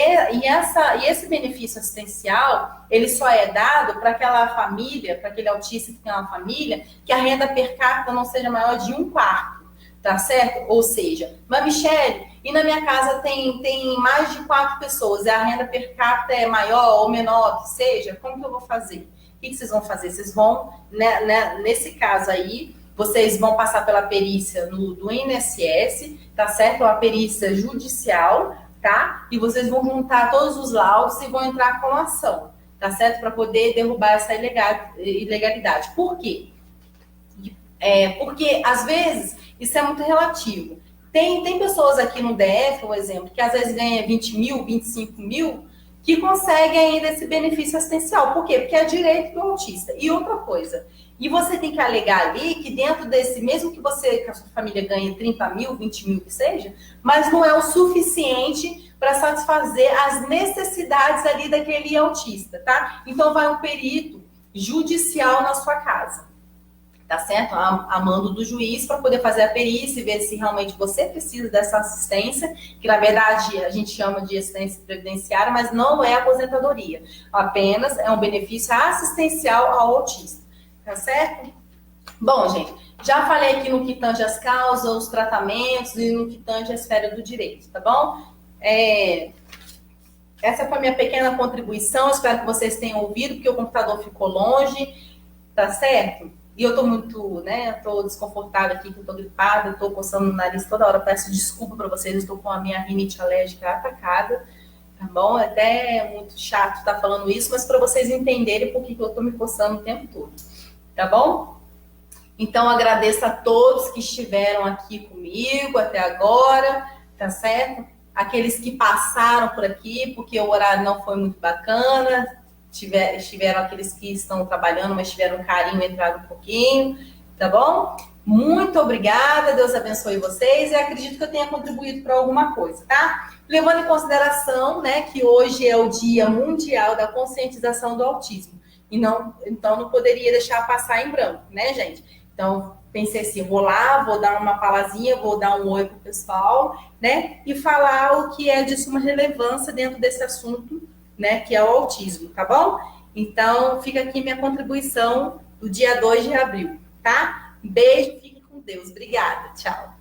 esse benefício assistencial, ele só é dado para aquela família, para aquele autista que tem uma família, que a renda per capita não seja maior de 1/4, tá certo? Ou seja, mas Michele, e na minha casa tem mais de 4 pessoas, e a renda per capita é maior ou menor que seja, como que eu vou fazer? O que vocês vão fazer? Vocês vão, nesse caso aí, vocês vão passar pela perícia do INSS, tá certo? A perícia judicial, tá? E vocês vão juntar todos os laudos e vão entrar com ação, tá certo? Para poder derrubar essa ilegalidade. Por quê? Porque, às vezes, isso é muito relativo. Tem pessoas aqui no DF, por exemplo, que às vezes ganham 20 mil, 25 mil, que conseguem ainda esse benefício assistencial. Por quê? Porque é direito do autista. E outra coisa, e você tem que alegar ali que dentro desse, mesmo que a sua família ganhe 30 mil, 20 mil, que seja, mas não é o suficiente para satisfazer as necessidades ali daquele autista, tá? Então vai um perito judicial na sua casa, tá certo? A mando do juiz para poder fazer a perícia e ver se realmente você precisa dessa assistência, que na verdade a gente chama de assistência previdenciária, mas não é aposentadoria, apenas é um benefício assistencial ao autista. Tá certo? Bom, gente, já falei aqui no que tange as causas, os tratamentos e no que tange a esfera do direito, tá bom? Essa foi a minha pequena contribuição, espero que vocês tenham ouvido, porque o computador ficou longe, tá certo? E eu tô muito, tô desconfortável aqui, que eu tô gripada, tô coçando o nariz toda hora, peço desculpa para vocês, eu estou com a minha rinite alérgica atacada, tá bom? É até muito chato estar falando isso, mas para vocês entenderem por que eu tô me coçando o tempo todo. Tá bom? Então, agradeço a todos que estiveram aqui comigo até agora, tá certo? Aqueles que passaram por aqui, porque o horário não foi muito bacana, tiveram aqueles que estão trabalhando, mas tiveram um carinho, entraram um pouquinho, tá bom? Muito obrigada, Deus abençoe vocês e acredito que eu tenha contribuído para alguma coisa, tá? Levando em consideração, que hoje é o Dia Mundial da Conscientização do Autismo. Então, não poderia deixar passar em branco, né, gente? Então, pensei assim, vou lá, vou dar uma palazinha, vou dar um oi pro pessoal, e falar o que é de suma relevância dentro desse assunto, que é o autismo, tá bom? Então, fica aqui minha contribuição do dia 2 de abril, tá? Um beijo, fique com Deus. Obrigada, tchau.